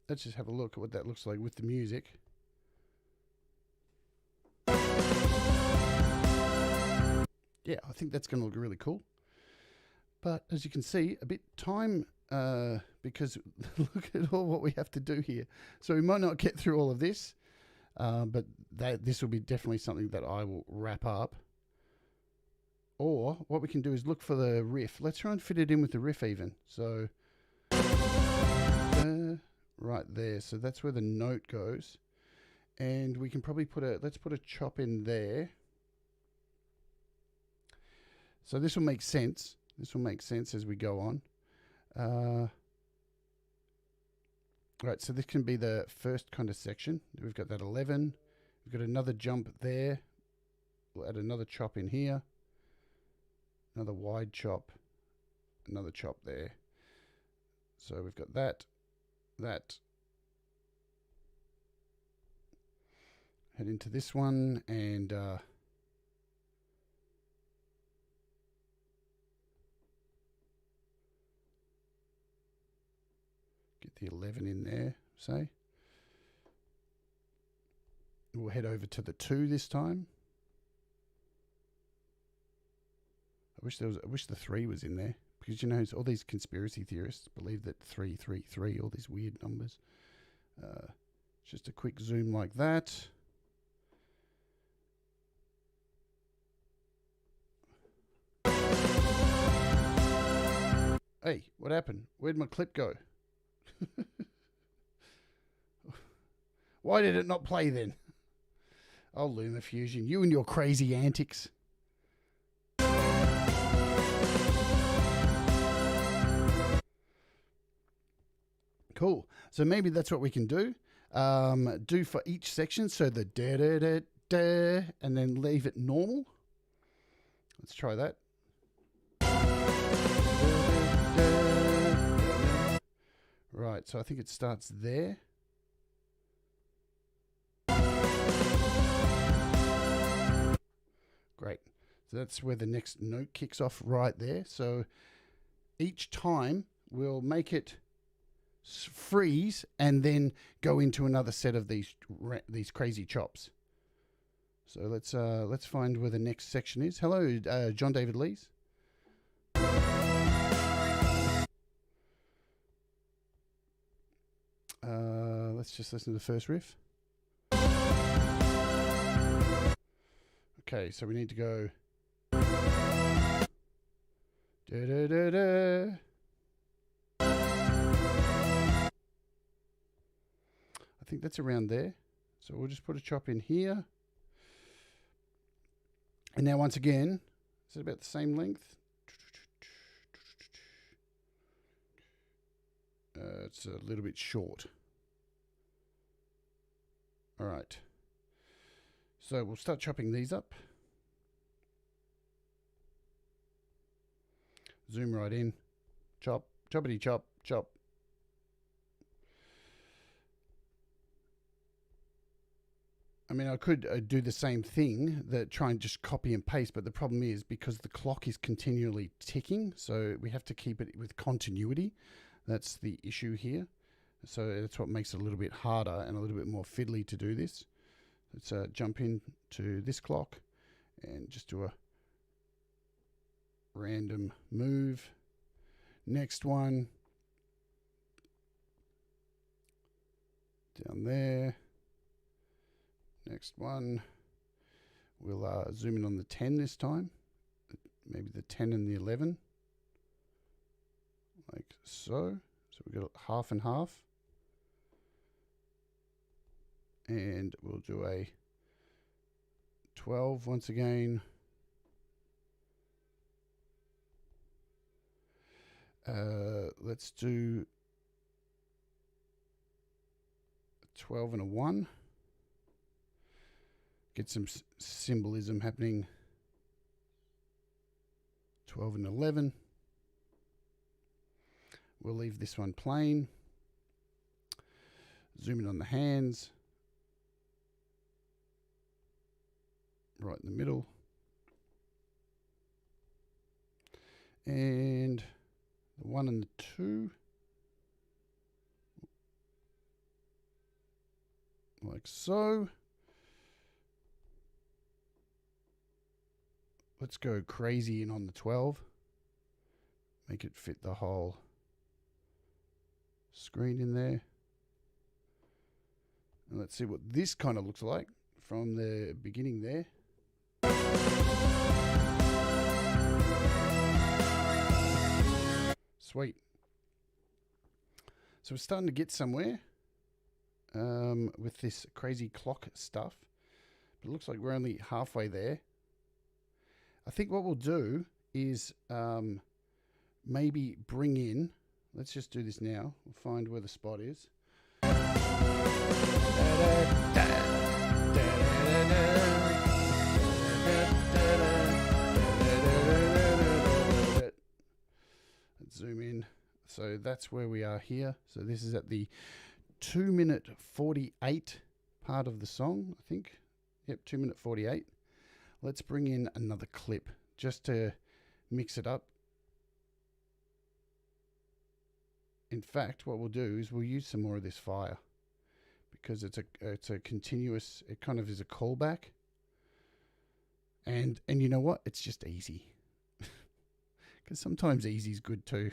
Let's just have a look at what that looks like with the music. Yeah, I think that's going to look really cool. But as you can see, a bit time, because look at all what we have to do here. So we might not get through all of this, but this will be definitely something that I will wrap up. Or what we can do is look for the riff. Let's try and fit it in with the riff even. So right there. So that's where the note goes. And we can probably let's put a chop in there. So this will make sense. This will make sense as we go on. Right, so this can be the first kind of section. We've got that 11. We've got another jump there. We'll add another chop in here. Another wide chop. Another chop there. So we've got that, head into this one and get the 11 in there, say. We'll head over to the 2 this time. I wish the 3 was in there, because, you know, all these conspiracy theorists believe that 333, all these weird numbers. Just a quick zoom like that. Hey, what happened? Where'd my clip go? Why did it not play then? Oh, LumaFusion, you and your crazy antics. Cool. So maybe that's what we can do. Do for each section. So the da da da da, and then leave it normal. Let's try that. Right. So I think it starts there. Great. So that's where the next note kicks off right there. So each time we'll make it freeze and then go into another set of these crazy chops. So let's find where the next section is. Hello, John David Lees. Let's just listen to the first riff. Okay, so we need to go da da da da. I think that's around there. So we'll just put a chop in here. And now once again, is it about the same length? It's a little bit short. All right. So we'll start chopping these up. Zoom right in. Chop, choppity chop, chop. I mean, I could do the same thing, that try and just copy and paste, but the problem is because the clock is continually ticking, so we have to keep it with continuity. That's the issue here. So that's what makes it a little bit harder and a little bit more fiddly to do this. Let's jump in to this clock and just do a random move. Next one. Down there. Next one. We'll zoom in on the 10 this time. Maybe the 10 and the 11. Like so. So we've got half and half. And we'll do a 12 once again. Let's do a 12 and a 1. Get some symbolism happening. 12 and 11. We'll leave this one plain. Zoom in on the hands. Right in the middle. And the 1 and the 2. Like so. Let's go crazy in on the 12. Make it fit the whole screen in there. And let's see what this kind of looks like from the beginning there. Sweet. So we're starting to get somewhere with this crazy clock stuff. But it looks like we're only halfway there. I think what we'll do is maybe bring in, let's just do this now. We'll find where the spot is. Let's zoom in. So that's where we are here. So this is at the 2:48 part of the song, I think. Yep, 2 minute 48. Let's bring in another clip just to mix it up. In fact, what we'll do is we'll use some more of this fire because it's a continuous, it kind of is a callback. And you know what? It's just easy. Because sometimes easy is good too.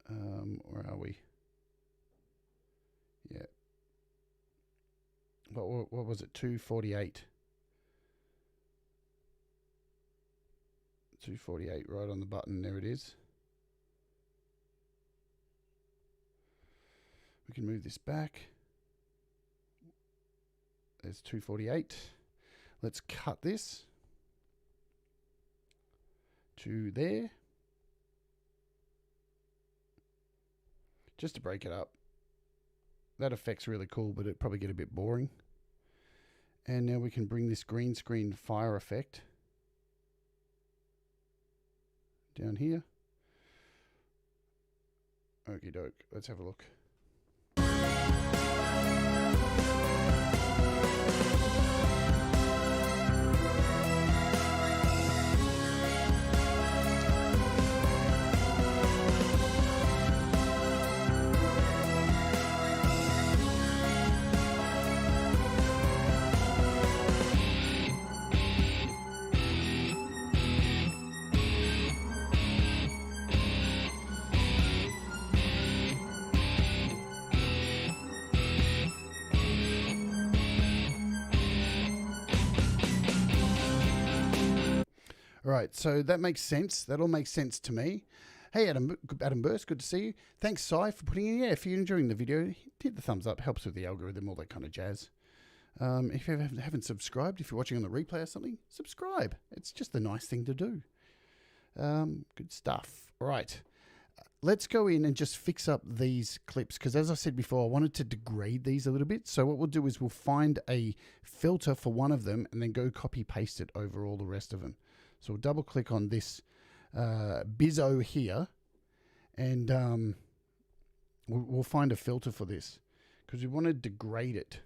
Where are we? Yeah. What was it? 248. 248 right on the button. There it is. We can move this back. There's 248. Let's cut this to there. Just to break it up. That effect's really cool, but it'd probably get a bit boring. And now we can bring this green screen fire effect down here. Okie doke. Let's have a look. Right, so that makes sense. That all makes sense to me. Hey, Adam Burst, good to see you. Thanks, Sai, for putting in. Yeah, if you're enjoying the video, hit the thumbs up. Helps with the algorithm, all that kind of jazz. If you haven't subscribed, if you're watching on the replay or something, subscribe. It's just the nice thing to do. Good stuff. All right, let's go in and just fix up these clips because, as I said before, I wanted to degrade these a little bit. So what we'll do is we'll find a filter for one of them and then go copy paste it over all the rest of them. So we'll double click on this bizzo here and we'll find a filter for this because we want to degrade it.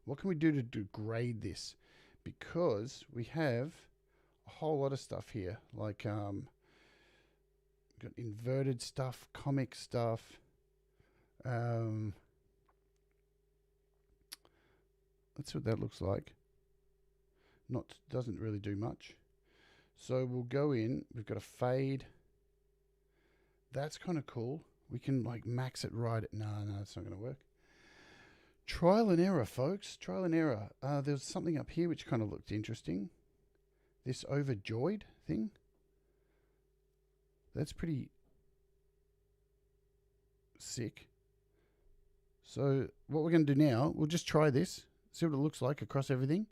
What can we do to degrade this? Because we have a whole lot of stuff here, like got inverted stuff, comic stuff. Let's see what that looks like. Doesn't really do much. So we'll go in, we've got a fade. That's kind of cool. We can like max it right at, no, it's not going to work. Trial and error, folks, trial and error. There's something up here which kind of looked interesting. This overjoyed thing. That's pretty sick. So what we're going to do now, we'll just try this, see what it looks like across everything.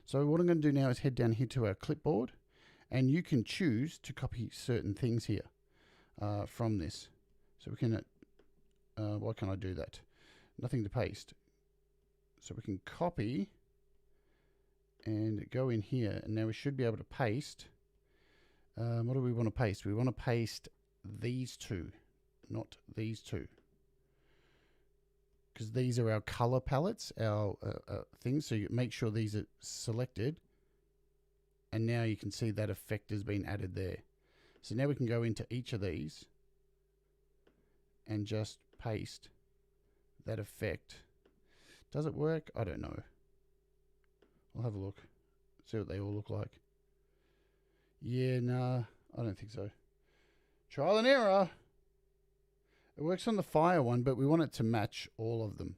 So what I'm going to do now is head down here to our clipboard. And you can choose to copy certain things here from this. So we can, why can't I do that? Nothing to paste. So we can copy and go in here. And now we should be able to paste. What do we want to paste? We want to paste these two, not these two. Because these are our color palettes, our things. So you make sure these are selected. And now you can see that effect has been added there. So now we can go into each of these and just paste that effect. Does it work? I don't know. I'll have a look. See what they all look like. Yeah, nah, I don't think so. Trial and error. It works on the fire one, but we want it to match all of them.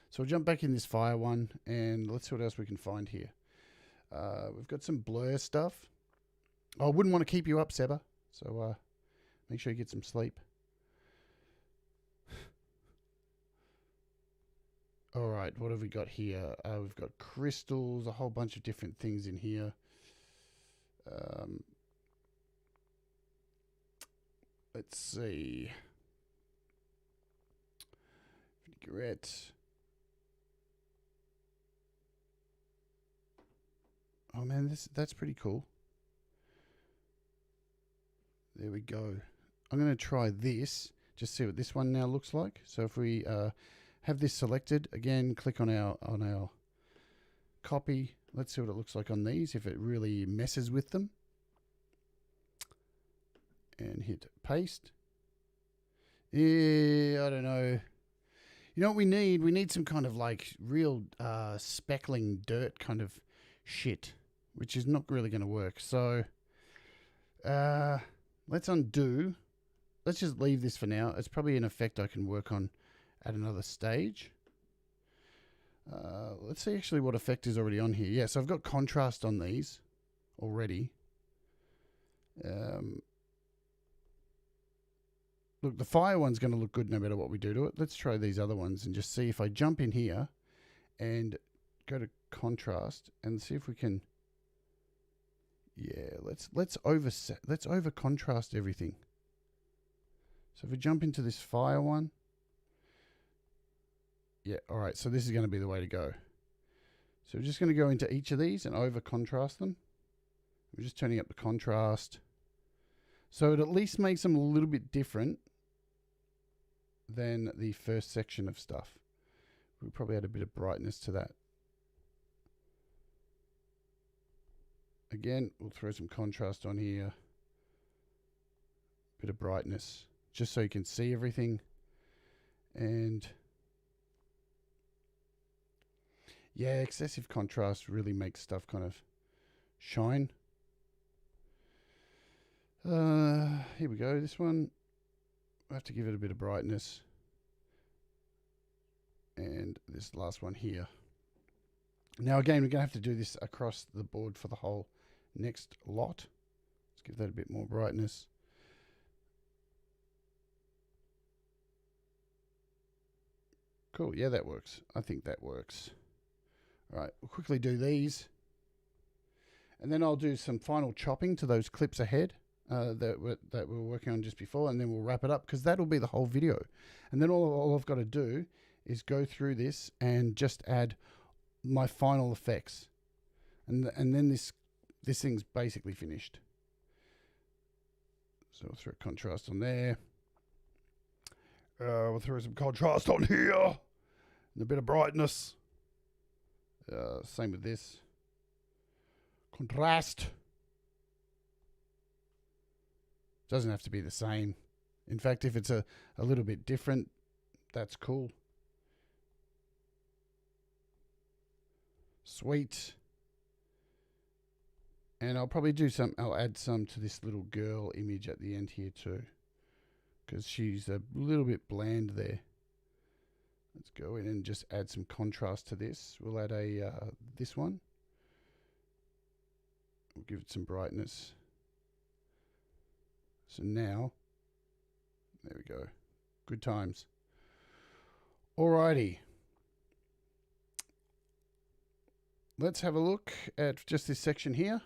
So we'll jump back in this fire one and let's see what else we can find here. We've got some blur stuff. I wouldn't want to keep you up, Seba. So make sure you get some sleep. All right, what have we got here? We've got crystals, a whole bunch of different things in here. Let's see. Vinaigrette. Oh man, that's pretty cool. There we go. I'm going to try this. just see what this one now looks like. So if we have this selected, again, click on our copy. Let's see what it looks like on these, if it really messes with them. And hit paste. Yeah, I don't know. You know what we need? We need some kind of like real speckling dirt kind of shit, which is not really going to work. So let's undo. Let's just leave this for now. It's probably an effect I can work on at another stage. Let's see actually what effect is already on here. Yeah, so I've got contrast on these already. Look, the fire one's going to look good no matter what we do to it. Let's try these other ones and just see if I jump in here and go to contrast and see if we can. Yeah, let's over contrast everything. So if we jump into this fire one. Yeah, all right, so this is going to be the way to go. So we're just going to go into each of these and over contrast them. We're just turning up the contrast. So it at least makes them a little bit different than the first section of stuff. We'll probably add a bit of brightness to that. Again, we'll throw some contrast on here. Bit of brightness, just so you can see everything. And yeah, excessive contrast really makes stuff kind of shine. Here we go. This one, I have to give it a bit of brightness. And this last one here. Now again, we're going to have to do this across the board for the whole next lot. Let's give that a bit more brightness. Cool. Yeah, that works. I think that works. All right, we'll quickly do these. And then I'll do some final chopping to those clips ahead. That we were working on just before, and then we'll wrap it up because that'll be the whole video. And then all I've got to do is go through this and just add my final effects, and then this thing's basically finished. So we'll throw contrast on there. We'll throw some contrast on here and a bit of brightness. Same with this. Contrast. Doesn't have to be the same. In fact, if it's a little bit different, that's cool. Sweet. And I'll probably I'll add some to this little girl image at the end here too, because she's a little bit bland there. Let's go in and just add some contrast to this. We'll add this one. We'll give it some brightness. So now, there we go. Good times. Alrighty. Let's have a look at just this section here.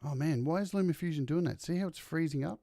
Oh man, why is LumaFusion doing that? See how it's freezing up?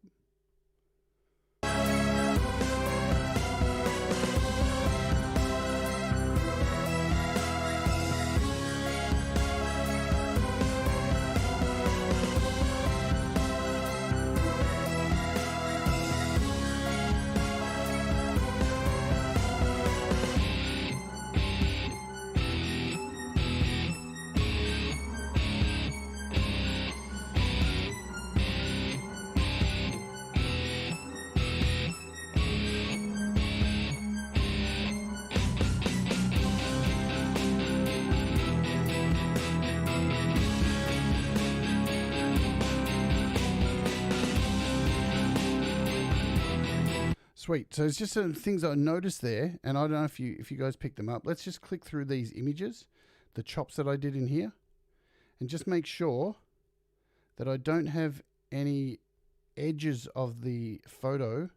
Sweet. So it's just some things I noticed there, and I don't know if you guys picked them up. Let's just click through these images, the chops that I did in here, and just make sure that I don't have any edges of the photo.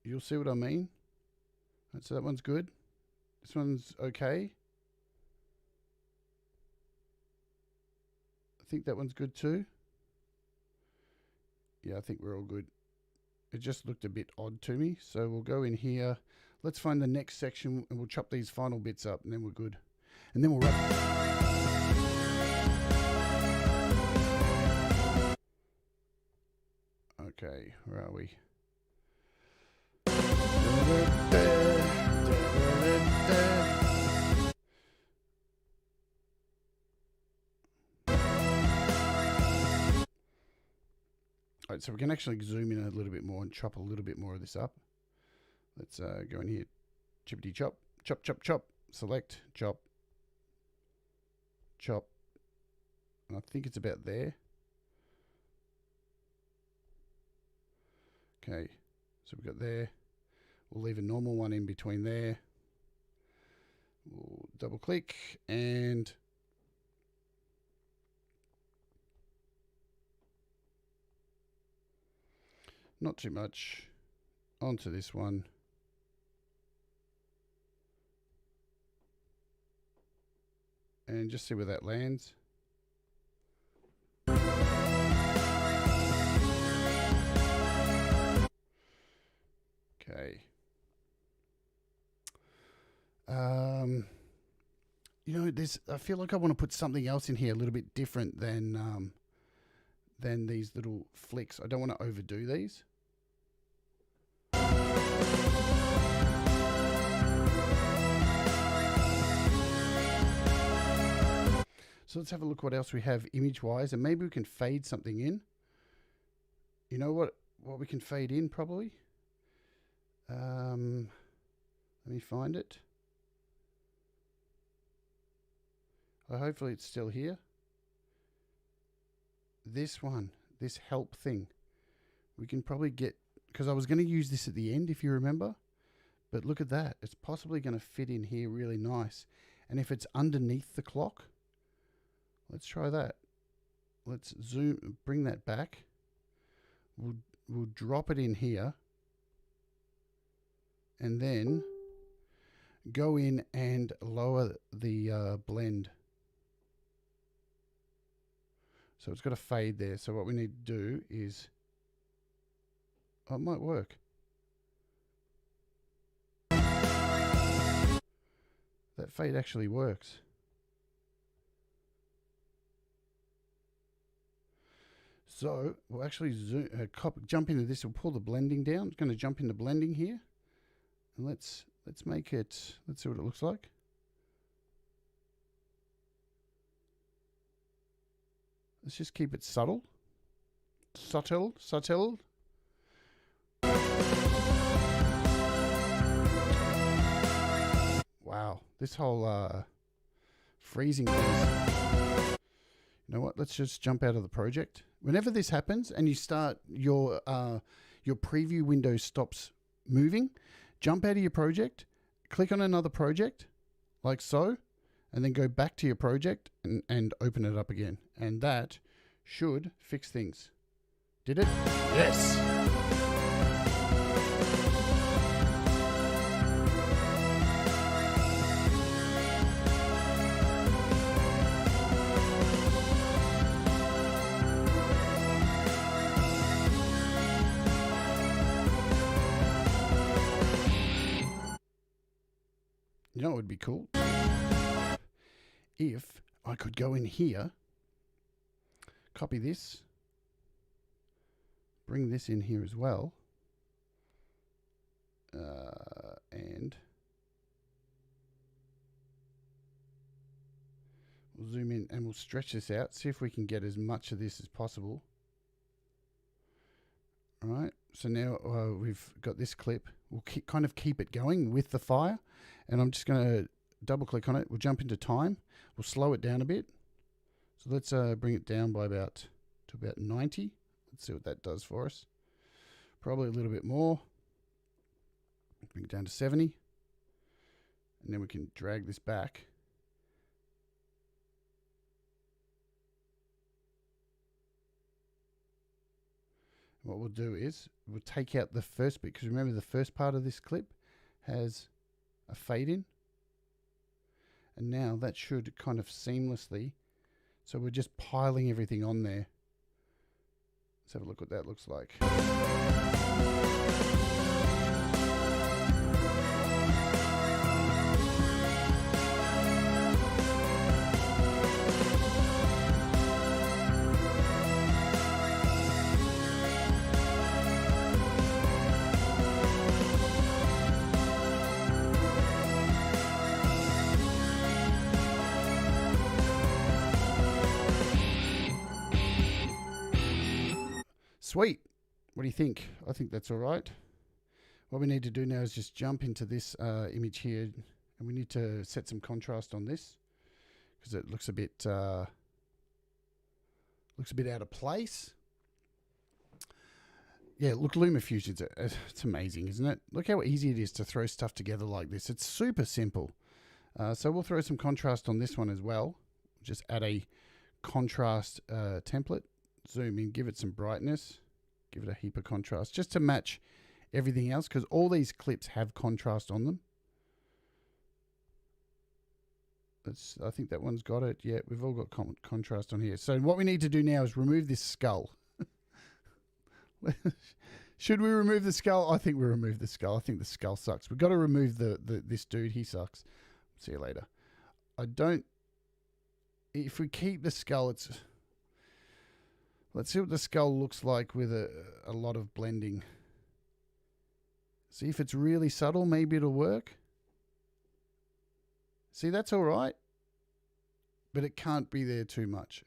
You'll see what I mean. Right, so that one's good. This one's okay. I think that one's good too. Yeah, I think we're all good. It just looked a bit odd to me. So we'll go in here. Let's find the next section and we'll chop these final bits up and then we're good. And then we'll wrap. Okay, where are we? Alright, so we can actually zoom in a little bit more and chop a little bit more of this up. Let's go in here, chippity chop, chop, chop, chop, select, chop, chop, and I think it's about there. Okay, so we've got there. We'll leave a normal one in between there. We'll double click and not too much onto this one. And just see where that lands. Okay. You know, I feel like I want to put something else in here a little bit different than these little flicks. I don't want to overdo these. So let's have a look what else we have image-wise, and maybe we can fade something in. You know what we can fade in probably? Let me find it. Hopefully it's still here. This one, this help thing. We can probably get, because I was going to use this at the end if you remember, but look at that. It's possibly going to fit in here really nice. And if it's underneath the clock, let's try that. Let's zoom, bring that back. We'll drop it in here. And then go in and lower the blend. So it's got a fade there. So what we need to do is, oh, it might work. That fade actually works. So we'll actually jump into this. We'll pull the blending down. It's going to jump into blending here. And let's make it, let's see what it looks like. Let's just keep it subtle. Subtle. Wow, this whole freezing thing. You know what? Let's just jump out of the project. Whenever this happens and you start your preview window stops moving, jump out of your project, click on another project, like so, and then go back to your project and open it up again. And that should fix things. Did it? Yes! You know what would be cool? If I could go in here, copy this, bring this in here as well, and we'll zoom in and we'll stretch this out, see if we can get as much of this as possible. All right, so now we've got this clip. We'll kind of keep it going with the fire, and I'm just going to double click on it. We'll jump into time. We'll slow it down a bit. So let's bring it down by about 90. Let's see what that does for us. Probably a little bit more. Bring it down to 70. And then we can drag this back. What we'll do is we'll take out the first bit, because remember the first part of this clip has a fade in. And now that should kind of seamlessly, so we're just piling everything on there. Let's have a look what that looks like. Sweet. What do you think? I think that's all right. What we need to do now is just jump into this image here, and we need to set some contrast on this because it looks a bit out of place. Yeah, look, LumaFusion's it's amazing, isn't it? Look how easy it is to throw stuff together like this. It's super simple. So we'll throw some contrast on this one as well. Just add a contrast template. Zoom in, give it some brightness. Give it a heap of contrast just to match everything else because all these clips have contrast on them. I think that one's got it. Yeah, we've all got contrast on here. So what we need to do now is remove this skull. Should we remove the skull? I think we remove the skull. I think the skull sucks. We've got to remove this dude. He sucks. See you later. If we keep the skull, let's see what the skull looks like with a lot of blending. See if it's really subtle. Maybe it'll work. See, that's all right. But it can't be there too much.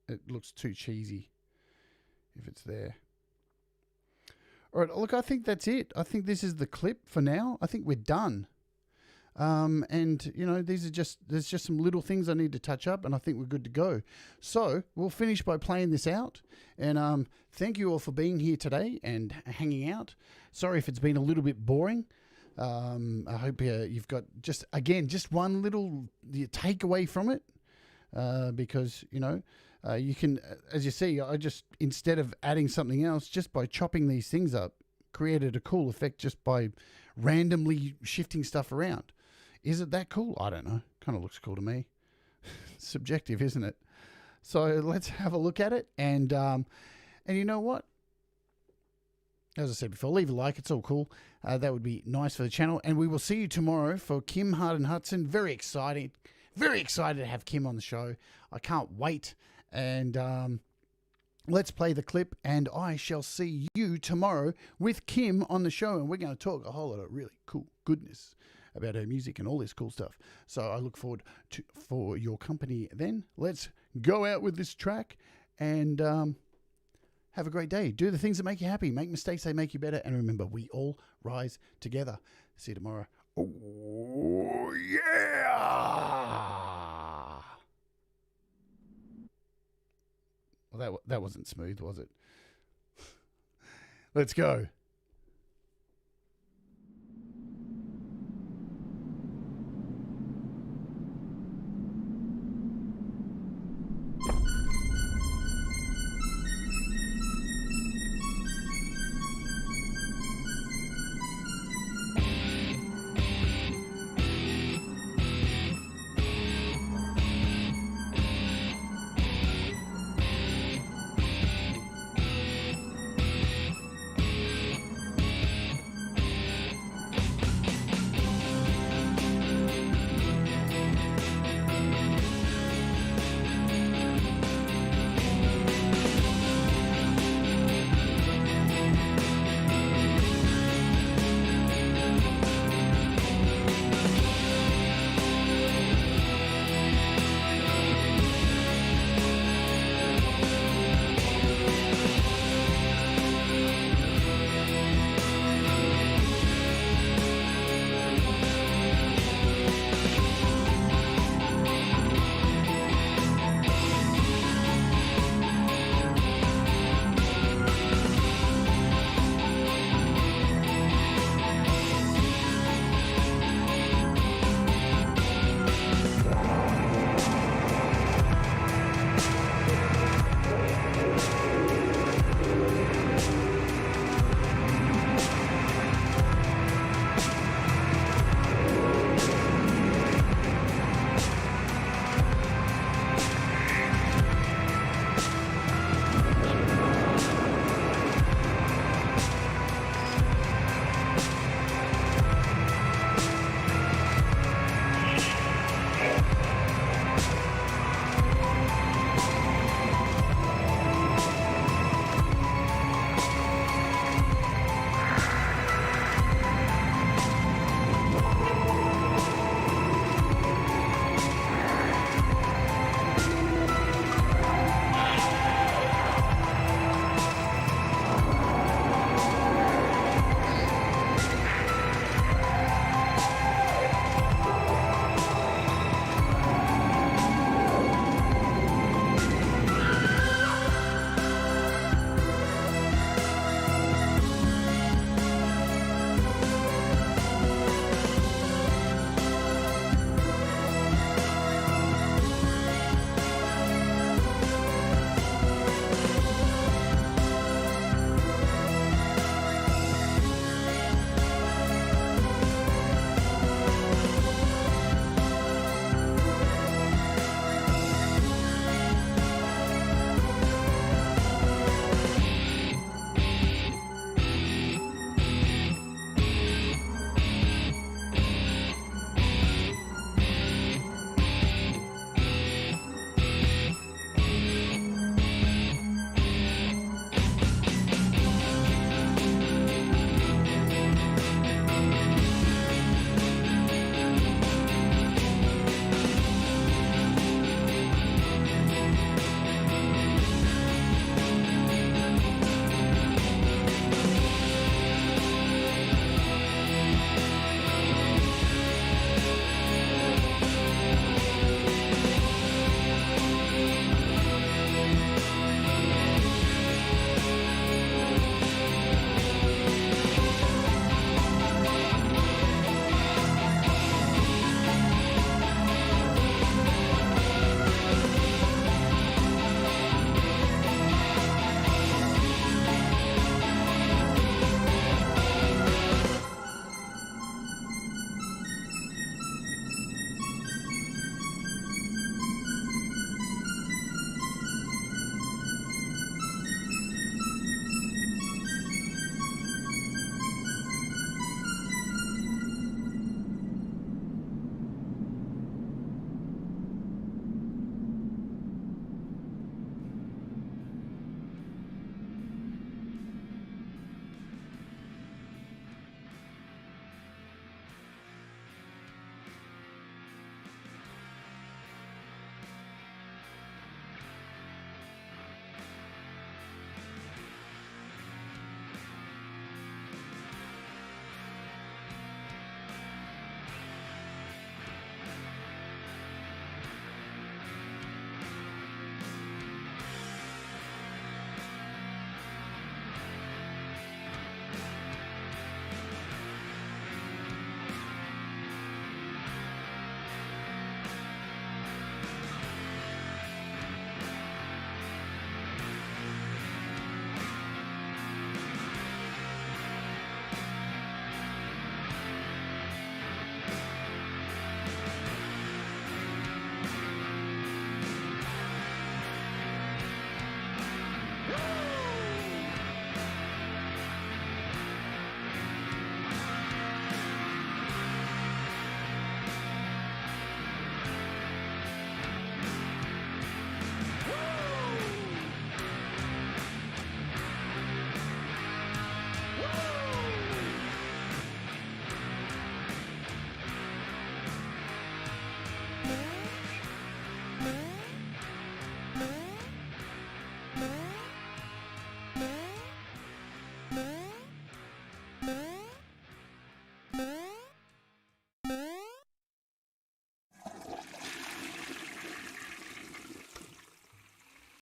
It looks too cheesy if it's there. All right, look, I think that's it. I think this is the clip for now. I think we're done. And, you know, there's just some little things I need to touch up, and I think we're good to go. So we'll finish by playing this out. And thank you all for being here today and hanging out. Sorry if it's been a little bit boring. I hope you've got just one little takeaway from it, because, you know, you can, as you see, I just, instead of adding something else, just by chopping these things up, created a cool effect just by randomly shifting stuff around. Is it that cool? I don't know. Kind of looks cool to me. Subjective, isn't it? So let's have a look at it. And you know what? As I said before, leave a like. It's all cool. That would be nice for the channel. And we will see you tomorrow for Kim Harden-Hudson. Very excited to have Kim on the show. I can't wait. And let's play the clip. And I shall see you tomorrow with Kim on the show. And we're going to talk a whole lot of really cool goodness about her music and all this cool stuff. So I look forward for your company then. Let's go out with this track and have a great day. Do the things that make you happy. Make mistakes, they make you better. And remember, we all rise together. See you tomorrow. Oh, yeah! Well, that wasn't smooth, was it? Let's go.